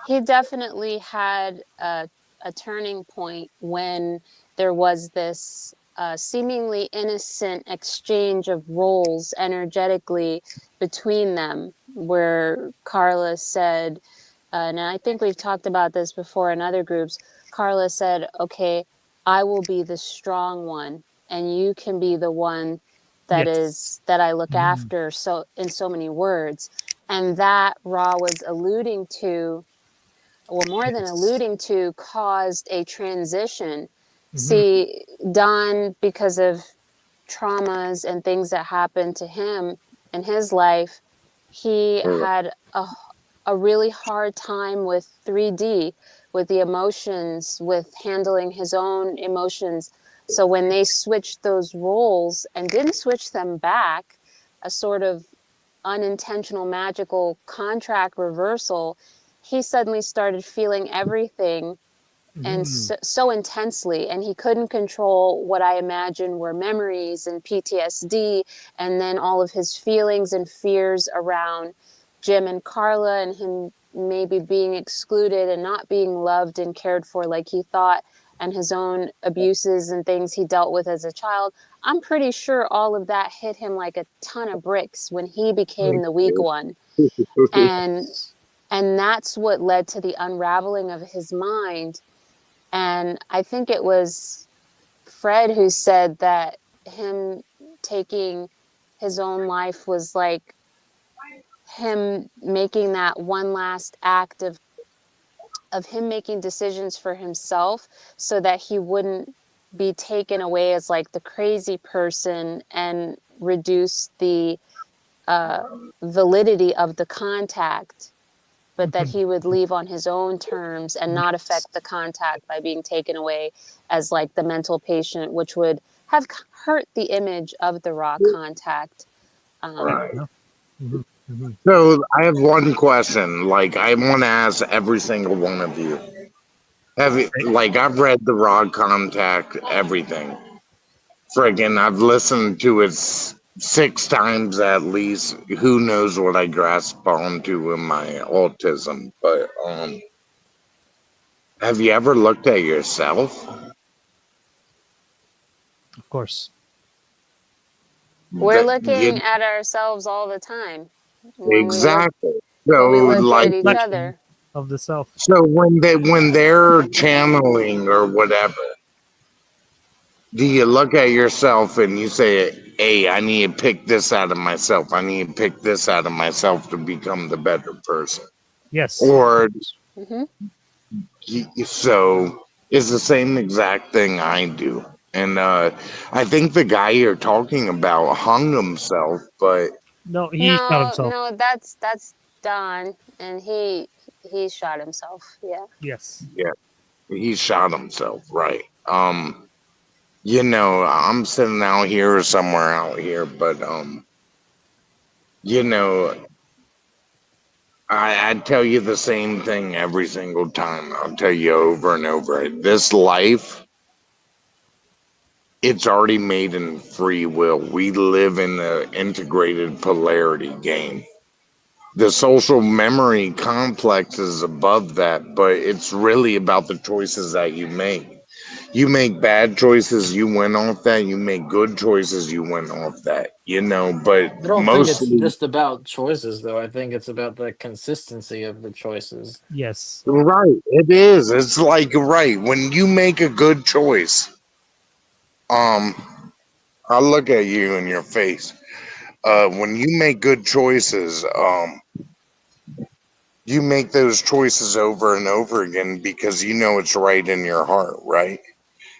he definitely had a turning point when there was this seemingly innocent exchange of roles energetically between them, where Carla said, and I think we've talked about this before in other groups, Carla said, okay, I will be the strong one and you can be the one
Yes.
that I look
Mhm.
after, so in so many words. And that Ra was alluding to, well, more than
Yes.
alluding to, caused a transition.
Mhm.
See, Don, because of traumas and things that happened to him in his life, he had a really hard time with 3D, with the emotions, with handling his own emotions. So when they switched those roles and didn't switch them back, a sort of unintentional magical contract reversal, he suddenly started feeling everything and
Mhm.
so intensely, and he couldn't control what I imagine were memories and PTSD, and then all of his feelings and fears around Jim and Carla and him maybe being excluded and not being loved and cared for like he thought, and his own abuses and things he dealt with as a child. I'm pretty sure all of that hit him like a ton of bricks when he became the weak one. And that's what led to the unraveling of his mind. And I think it was Fred who said that him taking his own life was like him making that one last act of him making decisions for himself so that he wouldn't be taken away as like the crazy person and reduce the uh, validity of the contact. but that he would leave on his own terms and not affect the contact by being taken away as like the mental patient, which would have hurt the image of the raw contact.
Right.
Mhm, mhm.
So I have one question. Like I want to ask every single one of you. Have you, like I've read the Raw Contact, everything. Friggin', I've listened to it 6 times at least. Who knows what I grasp onto in my autism? But have you ever looked at yourself?
Of course.
We're
That
looking
you
at ourselves all the time
exactly.
when we
So
look
like
at each
Reflection
other.
of the self.
so when they're channeling or whatever, do you look at yourself and you say, hey, I need to pick this out of myself. I need to pick this out of myself to become the better person.
Yes.
Or
Hmm.
so it's the same exact thing I do. And I think the guy you're talking about hung himself, but
No, he shot
No,
himself.
no, that's Don, and he shot himself. Yeah.
Yes.
yeah, he shot himself, right? You know, I'm sitting out here or somewhere out here, but you know, I'd tell you the same thing every single time. I'll tell you over and over. This life, it's already made in free will. We live in the integrated polarity game. The social memory complex is above that, but it's really about the choices that you make. You make bad choices, you win off that. You make good choices, you win off that. You know, but
I don't think it's
mostly,
just about choices, though. I think it's about the consistency of the choices.
Yes.
right, it is. It's like, right, when you make a good choice, um, I look at you in your face. When you make good choices, you make those choices over and over again because you know it's right in your heart, right?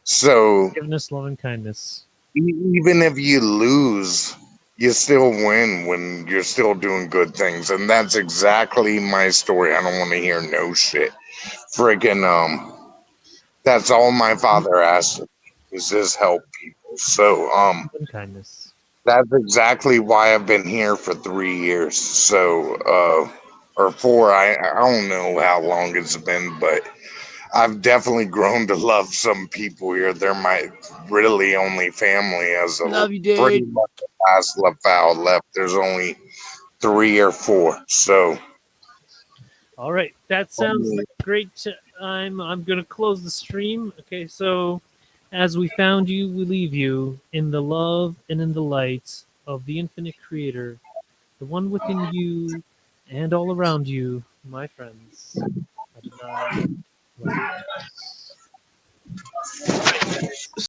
So
Forgiveness, love, and kindness.
even if you lose, you still win when you're still doing good things. And that's exactly my story. I don't want to hear no shit. Friggin' that's all my father asked of me, is just help people. So
And kindness.
that's exactly why I've been here for 3 years. So or four, I don't know how long it's been, but I've definitely grown to love some people here. They're my really only family as a
Love you,
pretty
dude.
much the last LaFau left. There's only 3 or 4. So
All right. That sounds like a great time. I'm going to close the stream. Okay. So, as we found you, we leave you in the love and in the light of the infinite creator, the one within you and all around you, my friends. Adonai Laitos.